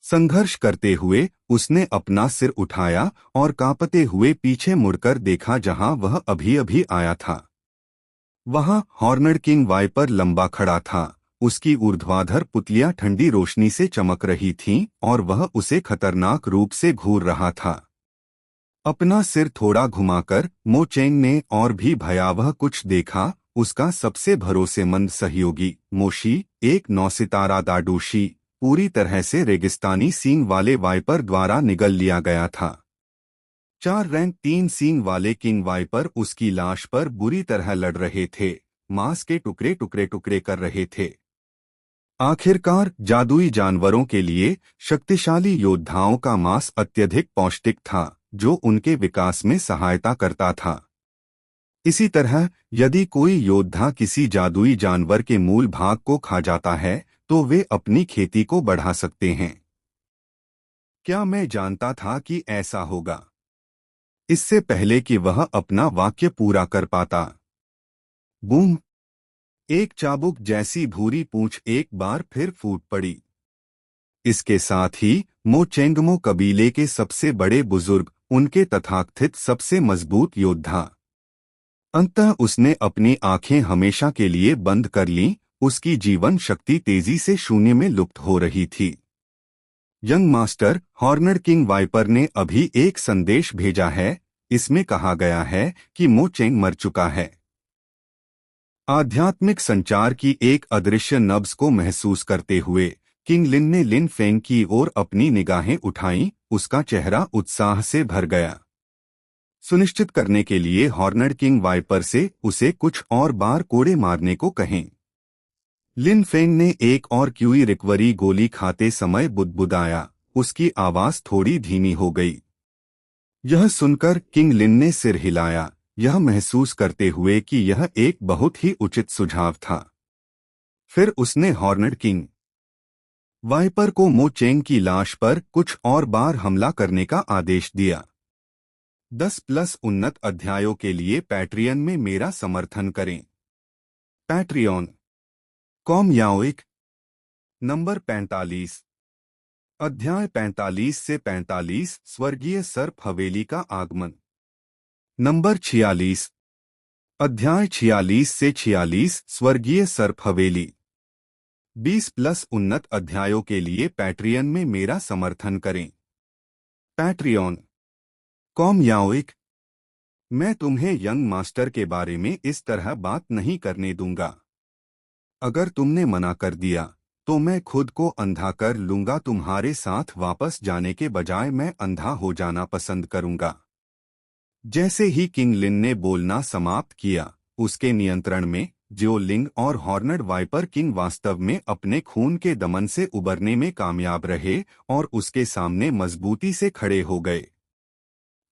संघर्ष करते हुए उसने अपना सिर उठाया और कांपते हुए पीछे मुड़कर देखा जहां वह अभी-अभी आया था। वहां हॉर्नड किंग वाइपर लंबा खड़ा था। उसकी ऊर्ध्वाधर पुतलियां ठंडी रोशनी से चमक रही थीं और वह उसे खतरनाक रूप से घूर रहा था। अपना सिर थोड़ा घुमाकर मो चेंग ने और भी भयावह कुछ देखा। उसका सबसे भरोसेमंद सहयोगी मोशी, एक नौसितारा दाडूशी, पूरी तरह से रेगिस्तानी सींग वाले वाइपर द्वारा निगल लिया गया था। 4 रैंक 3 सींग वाले किंग वाइपर उसकी लाश पर बुरी तरह लड़ रहे थे, मांस के टुकड़े टुकड़े टुकड़े कर रहे थे। आखिरकार जादुई जानवरों के लिए शक्तिशाली योद्धाओं का मांस अत्यधिक पौष्टिक था, जो उनके विकास में सहायता करता था। इसी तरह यदि कोई योद्धा किसी जादुई जानवर के मूल भाग को खा जाता है तो वे अपनी खेती को बढ़ा सकते हैं। क्या मैं जानता था कि ऐसा होगा? इससे पहले कि वह अपना वाक्य पूरा कर पाता, बूम! एक चाबुक जैसी भूरी पूंछ एक बार फिर फूट पड़ी। इसके साथ ही मो चेंगमो कबीले के सबसे बड़े बुजुर्ग, उनके तथाकथित सबसे मजबूत योद्धा। अंततः उसने अपनी आंखें हमेशा के लिए बंद कर लीं। उसकी जीवन शक्ति तेजी से शून्य में लुप्त हो रही थी। यंग मास्टर, हॉर्नड किंग वाइपर ने अभी एक संदेश भेजा है। इसमें कहा गया है कि मो चेंग मर चुका है। आध्यात्मिक संचार की एक अदृश्य नब्ज को महसूस करते हुए किंग लिन ने लिन फेंग की ओर अपनी निगाहें उठाईं, उसका चेहरा उत्साह से भर गया। सुनिश्चित करने के लिए हॉर्नड किंग वाइपर से उसे कुछ और बार कोड़े मारने को कहें। लिन फेंग ने एक और क्यूई रिकवरी गोली खाते समय बुदबुदाया, उसकी आवाज थोड़ी धीमी हो गई। यह सुनकर किंग लिन ने सिर हिलाया, यह महसूस करते हुए कि यह एक बहुत ही उचित सुझाव था। फिर उसने हॉर्नड किंग वाइपर को मो चेंग की लाश पर कुछ और बार हमला करने का आदेश दिया। 10+ उन्नत अध्यायों के लिए पैट्रियन में मेरा समर्थन करें। पैट्रियन कॉम याओइक नंबर 45 अध्याय 45 से 45 स्वर्गीय सर्प हवेली का आगमन। नंबर 46 अध्याय 46 से 46 स्वर्गीय सर्प हवेली। 20+ उन्नत अध्यायों के लिए पैट्रियन में मेरा समर्थन करें। पैट्रियन कॉम याओइक मैं तुम्हें यंग मास्टर के बारे में इस तरह बात नहीं करने दूंगा। अगर तुमने मना कर दिया तो मैं खुद को अंधा कर लूंगा। तुम्हारे साथ वापस जाने के बजाय मैं अंधा हो जाना पसंद करूंगा। जैसे ही किंग लिन ने बोलना समाप्त किया, उसके नियंत्रण में जियो लिंग और हॉर्नड वाइपर किंग वास्तव में अपने खून के दमन से उबरने में कामयाब रहे और उसके सामने मजबूती से खड़े हो गए।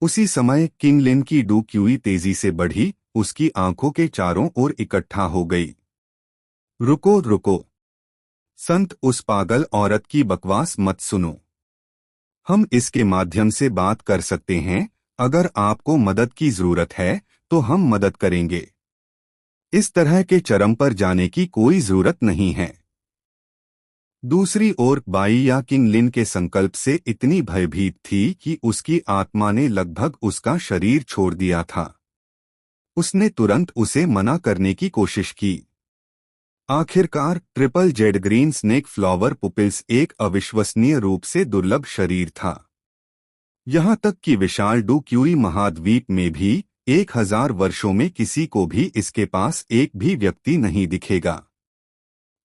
उसी समय किंग लिन की डू क्यूई तेजी से बढ़ी, उसकी आंखों के चारों ओर इकट्ठा हो गई। रुको रुको संत, उस पागल औरत की बकवास मत सुनो। हम इसके माध्यम से बात कर सकते हैं। अगर आपको मदद की जरूरत है तो हम मदद करेंगे। इस तरह के चरम पर जाने की कोई जरूरत नहीं है। दूसरी ओर बाई या किंग लिन के संकल्प से इतनी भयभीत थी कि उसकी आत्मा ने लगभग उसका शरीर छोड़ दिया था। उसने तुरंत उसे मना करने की कोशिश की। आखिरकार triple jade green snake flower pupils एक अविश्वसनीय रूप से दुर्लभ शरीर था। यहाँ तक कि विशाल डू क्यूई महाद्वीप में भी 1000 वर्षों में किसी को भी इसके पास एक भी व्यक्ति नहीं दिखेगा।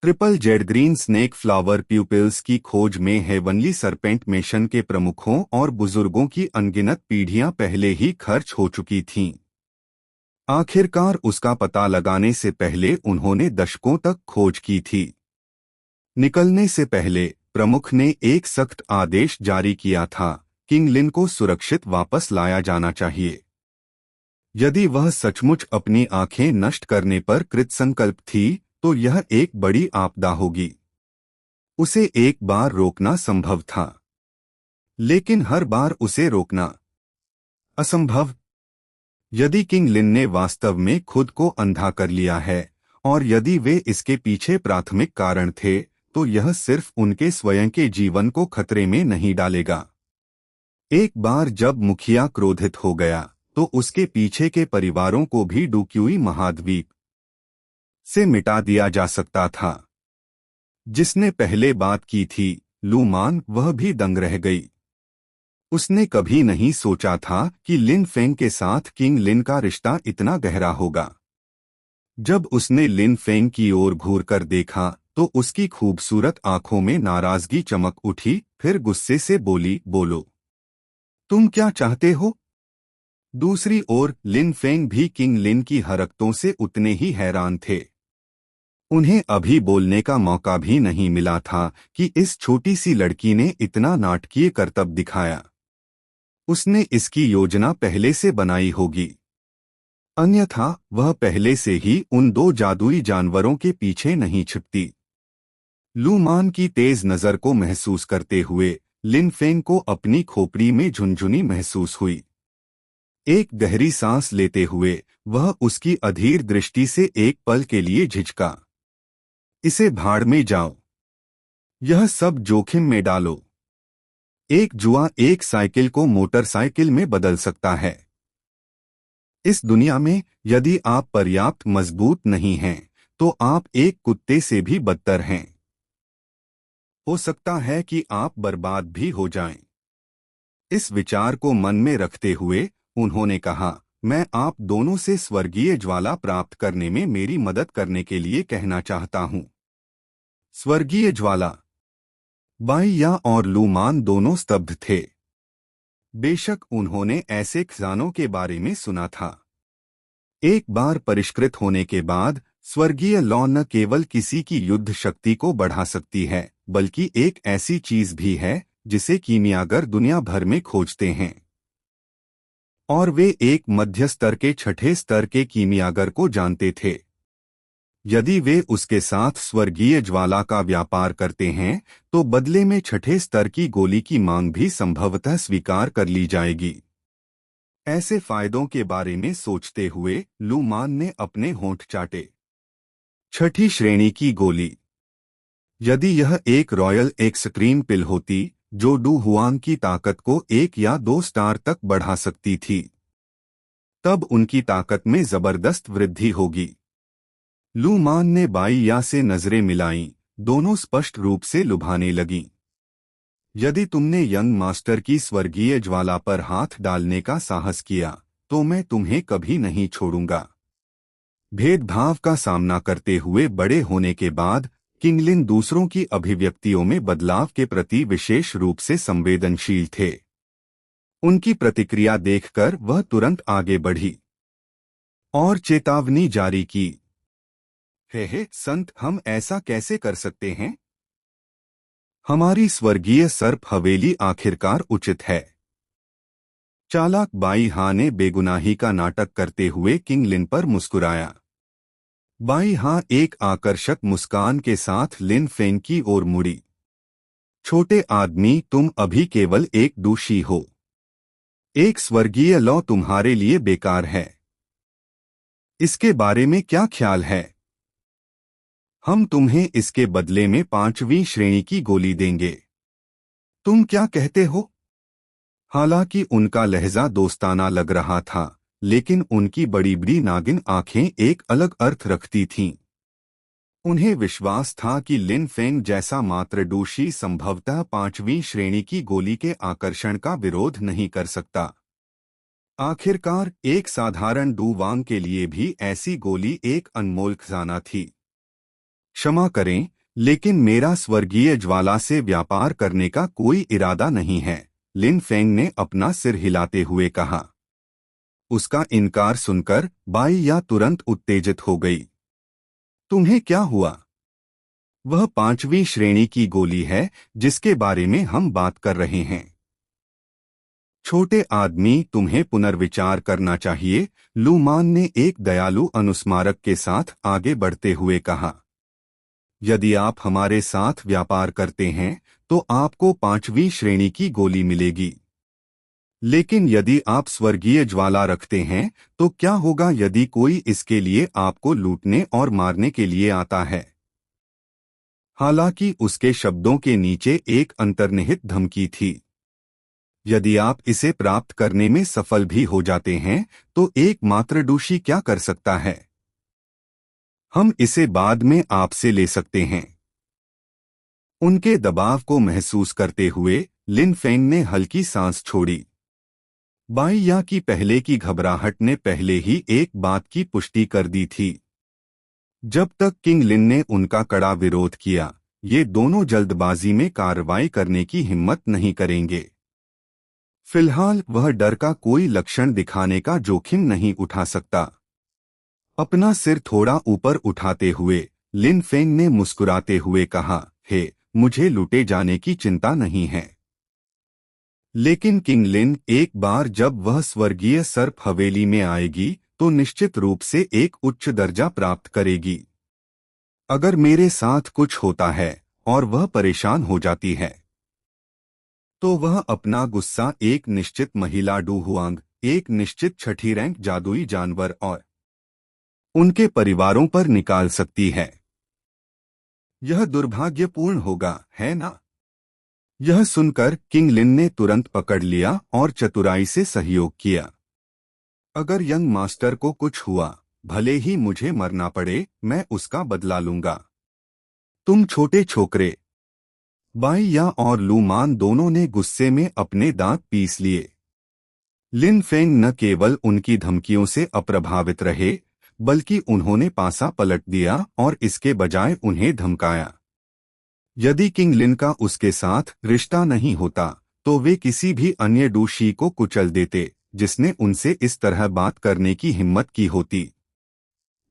Triple jade green snake flower pupils की खोज में हेवनली सरपेंट मिशन के प्रमुखों और बुजुर्गों की अनगिनत पीढ़ियां पहले ही खर्च हो चुकी थीं। आखिरकार उसका पता लगाने से पहले उन्होंने दशकों तक खोज की थी। निकलने से पहले प्रमुख ने एक सख्त आदेश जारी किया था, किंग लिन को सुरक्षित वापस लाया जाना चाहिए। यदि वह सचमुच अपनी आंखें नष्ट करने पर कृतसंकल्प थी तो यह एक बड़ी आपदा होगी। उसे एक बार रोकना संभव था, लेकिन हर बार उसे रोकना असंभव। यदि किंग लिन ने वास्तव में खुद को अंधा कर लिया है और यदि वे इसके पीछे प्राथमिक कारण थे, तो यह सिर्फ उनके स्वयं के जीवन को खतरे में नहीं डालेगा। एक बार जब मुखिया क्रोधित हो गया तो उसके पीछे के परिवारों को भी डू क्यूई महाद्वीप से मिटा दिया जा सकता था। जिसने पहले बात की थी, लू मान, वह भी दंग रह गई। उसने कभी नहीं सोचा था कि लिन फेंग के साथ किंग लिन का रिश्ता इतना गहरा होगा। जब उसने लिन फेंग की ओर घूरकर देखा तो उसकी खूबसूरत आंखों में नाराजगी चमक उठी, फिर गुस्से से बोली, बोलो, तुम क्या चाहते हो? दूसरी ओर लिन फेंग भी किंग लिन की हरकतों से उतने ही हैरान थे। उन्हें अभी बोलने का मौका भी नहीं मिला था कि इस छोटी सी लड़की ने इतना नाटकीय करतब दिखाया। उसने इसकी योजना पहले से बनाई होगी, अन्यथा वह पहले से ही उन दो जादुई जानवरों के पीछे नहीं छिपती। लू मान की तेज नजर को महसूस करते हुए लिन फेंग को अपनी खोपड़ी में झुनझुनी महसूस हुई। एक गहरी सांस लेते हुए वह उसकी अधीर दृष्टि से एक पल के लिए झिझका। इसे भाड़ में जाओ, यह सब जोखिम में डालो। एक जुआ एक साइकिल को मोटरसाइकिल में बदल सकता है। इस दुनिया में यदि आप पर्याप्त मजबूत नहीं हैं तो आप एक कुत्ते से भी बदतर हैं। हो सकता है कि आप बर्बाद भी हो जाएं। इस विचार को मन में रखते हुए उन्होंने कहा, मैं आप दोनों से स्वर्गीय ज्वाला प्राप्त करने में मेरी मदद करने के लिए कहना चाहता हूं। स्वर्गीय ज्वाला बाई या और लूमान दोनों स्तब्ध थे। बेशक उन्होंने ऐसे खजानों के बारे में सुना था। एक बार परिष्कृत होने के बाद स्वर्गीय लौ न केवल किसी की युद्ध शक्ति को बढ़ा सकती है, बल्कि एक ऐसी चीज भी है जिसे कीमियागर दुनिया भर में खोजते हैं, और वे एक मध्य स्तर के छठे स्तर के कीमियागर को जानते थे। यदि वे उसके साथ स्वर्गीय ज्वाला का व्यापार करते हैं तो बदले में छठे स्तर की गोली की मांग भी संभवतः स्वीकार कर ली जाएगी। ऐसे फायदों के बारे में सोचते हुए लूमान ने अपने होंठ चाटे। छठी श्रेणी की गोली। यदि यह एक रॉयल एक्सट्रीम पिल होती जो डू हुआन की ताकत को 1 या 2 स्टार तक बढ़ा सकती थी, तब उनकी ताकत में जबरदस्त वृद्धि होगी। लूमान ने बाई या से नजरें मिलाईं, दोनों स्पष्ट रूप से लुभाने लगीं। यदि तुमने यंग मास्टर की स्वर्गीय ज्वाला पर हाथ डालने का साहस किया तो मैं तुम्हें कभी नहीं छोड़ूंगा। भेदभाव का सामना करते हुए बड़े होने के बाद किंगलिन दूसरों की अभिव्यक्तियों में बदलाव के प्रति विशेष रूप से संवेदनशील थे। उनकी प्रतिक्रिया देखकर वह तुरंत आगे बढ़ी और चेतावनी जारी की। हे संत, हम ऐसा कैसे कर सकते हैं? हमारी स्वर्गीय सर्प हवेली आखिरकार उचित है। चालाक बाई हा ने बेगुनाही का नाटक करते हुए किंगलिन पर मुस्कुराया। बाई हा एक आकर्षक मुस्कान के साथ लिन फेंग की ओर मुड़ी। छोटे आदमी, तुम अभी केवल एक दोषी हो। एक स्वर्गीय लौ तुम्हारे लिए बेकार है। इसके बारे में क्या ख्याल है? हम तुम्हें इसके बदले में 5वीं श्रेणी की गोली देंगे। तुम क्या कहते हो? हालांकि उनका लहजा दोस्ताना लग रहा था, लेकिन उनकी बड़ी बड़ी नागिन आंखें एक अलग अर्थ रखती थीं। उन्हें विश्वास था कि लिन फेंग जैसा मात्र दोषी संभवतः 5वीं श्रेणी की गोली के आकर्षण का विरोध नहीं कर सकता। आखिरकार एक साधारण डूवांग के लिए भी ऐसी गोली एक अनमोल खजाना थी। क्षमा करें, लेकिन मेरा स्वर्गीय ज्वाला से व्यापार करने का कोई इरादा नहीं है, लिन फेंग ने अपना सिर हिलाते हुए कहा। उसका इनकार सुनकर बाई या तुरंत उत्तेजित हो गई। तुम्हें क्या हुआ? वह 5वीं श्रेणी की गोली है जिसके बारे में हम बात कर रहे हैं। छोटे आदमी, तुम्हें पुनर्विचार करना चाहिए, लूमान ने एक दयालु अनुस्मारक के साथ आगे बढ़ते हुए कहा। यदि आप हमारे साथ व्यापार करते हैं तो आपको 5वीं श्रेणी की गोली मिलेगी, लेकिन यदि आप स्वर्गीय ज्वाला रखते हैं तो क्या होगा यदि कोई इसके लिए आपको लूटने और मारने के लिए आता है? हालांकि उसके शब्दों के नीचे एक अंतर्निहित धमकी थी। यदि आप इसे प्राप्त करने में सफल भी हो जाते हैं तो एक मात्र दोषी क्या कर सकता है? हम इसे बाद में आपसे ले सकते हैं। उनके दबाव को महसूस करते हुए लिन फेंग ने हल्की सांस छोड़ी। बाई या की पहले की घबराहट ने पहले ही एक बात की पुष्टि कर दी थी। जब तक किंग लिन ने उनका कड़ा विरोध किया, ये दोनों जल्दबाजी में कार्रवाई करने की हिम्मत नहीं करेंगे। फिलहाल वह डर का कोई लक्षण दिखाने का जोखिम नहीं उठा सकता। अपना सिर थोड़ा ऊपर उठाते हुए लिन फेंग ने मुस्कुराते हुए कहा, हे, मुझे लूटे जाने की चिंता नहीं है। लेकिन किंग लिन, एक बार जब वह स्वर्गीय सर्प हवेली में आएगी तो निश्चित रूप से एक उच्च दर्जा प्राप्त करेगी। अगर मेरे साथ कुछ होता है और वह परेशान हो जाती है तो वह अपना गुस्सा एक निश्चित महिला डू हुआंग, एक निश्चित छठी रैंक जादुई जानवर और उनके परिवारों पर निकाल सकती है। यह दुर्भाग्यपूर्ण होगा, है ना? यह सुनकर किंग लिन ने तुरंत पकड़ लिया और चतुराई से सहयोग किया। अगर यंग मास्टर को कुछ हुआ, भले ही मुझे मरना पड़े, मैं उसका बदला लूंगा। तुम छोटे छोकरे। बाई या और लूमान दोनों ने गुस्से में अपने दांत पीस लिए। लिन फेंग न केवल उनकी धमकियों से अप्रभावित रहे, बल्कि उन्होंने पासा पलट दिया और इसके बजाय उन्हें धमकाया। यदि किंग लिन का उसके साथ रिश्ता नहीं होता तो वे किसी भी अन्य डूशी को कुचल देते जिसने उनसे इस तरह बात करने की हिम्मत की होती।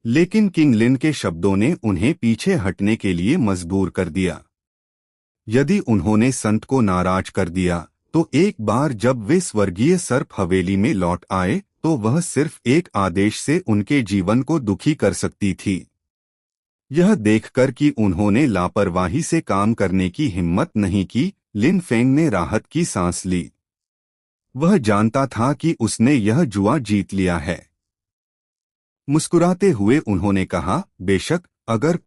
लेकिन किंग लिन के शब्दों ने उन्हें पीछे हटने के लिए मजबूर कर दिया। यदि उन्होंने संत को नाराज कर दिया तो एक बार जब वे स्वर्गीय सर्प हवेली में लौट आए तो वह सिर्फ एक आदेश से उनके जीवन को दुखी कर सकती थी। यह देखकर कि उन्होंने लापरवाही से काम करने की हिम्मत नहीं की, लिन फेंग ने राहत की सांस ली। वह जानता था कि उसने यह जुआ जीत लिया है। मुस्कुराते हुए उन्होंने कहा, बेशक अगर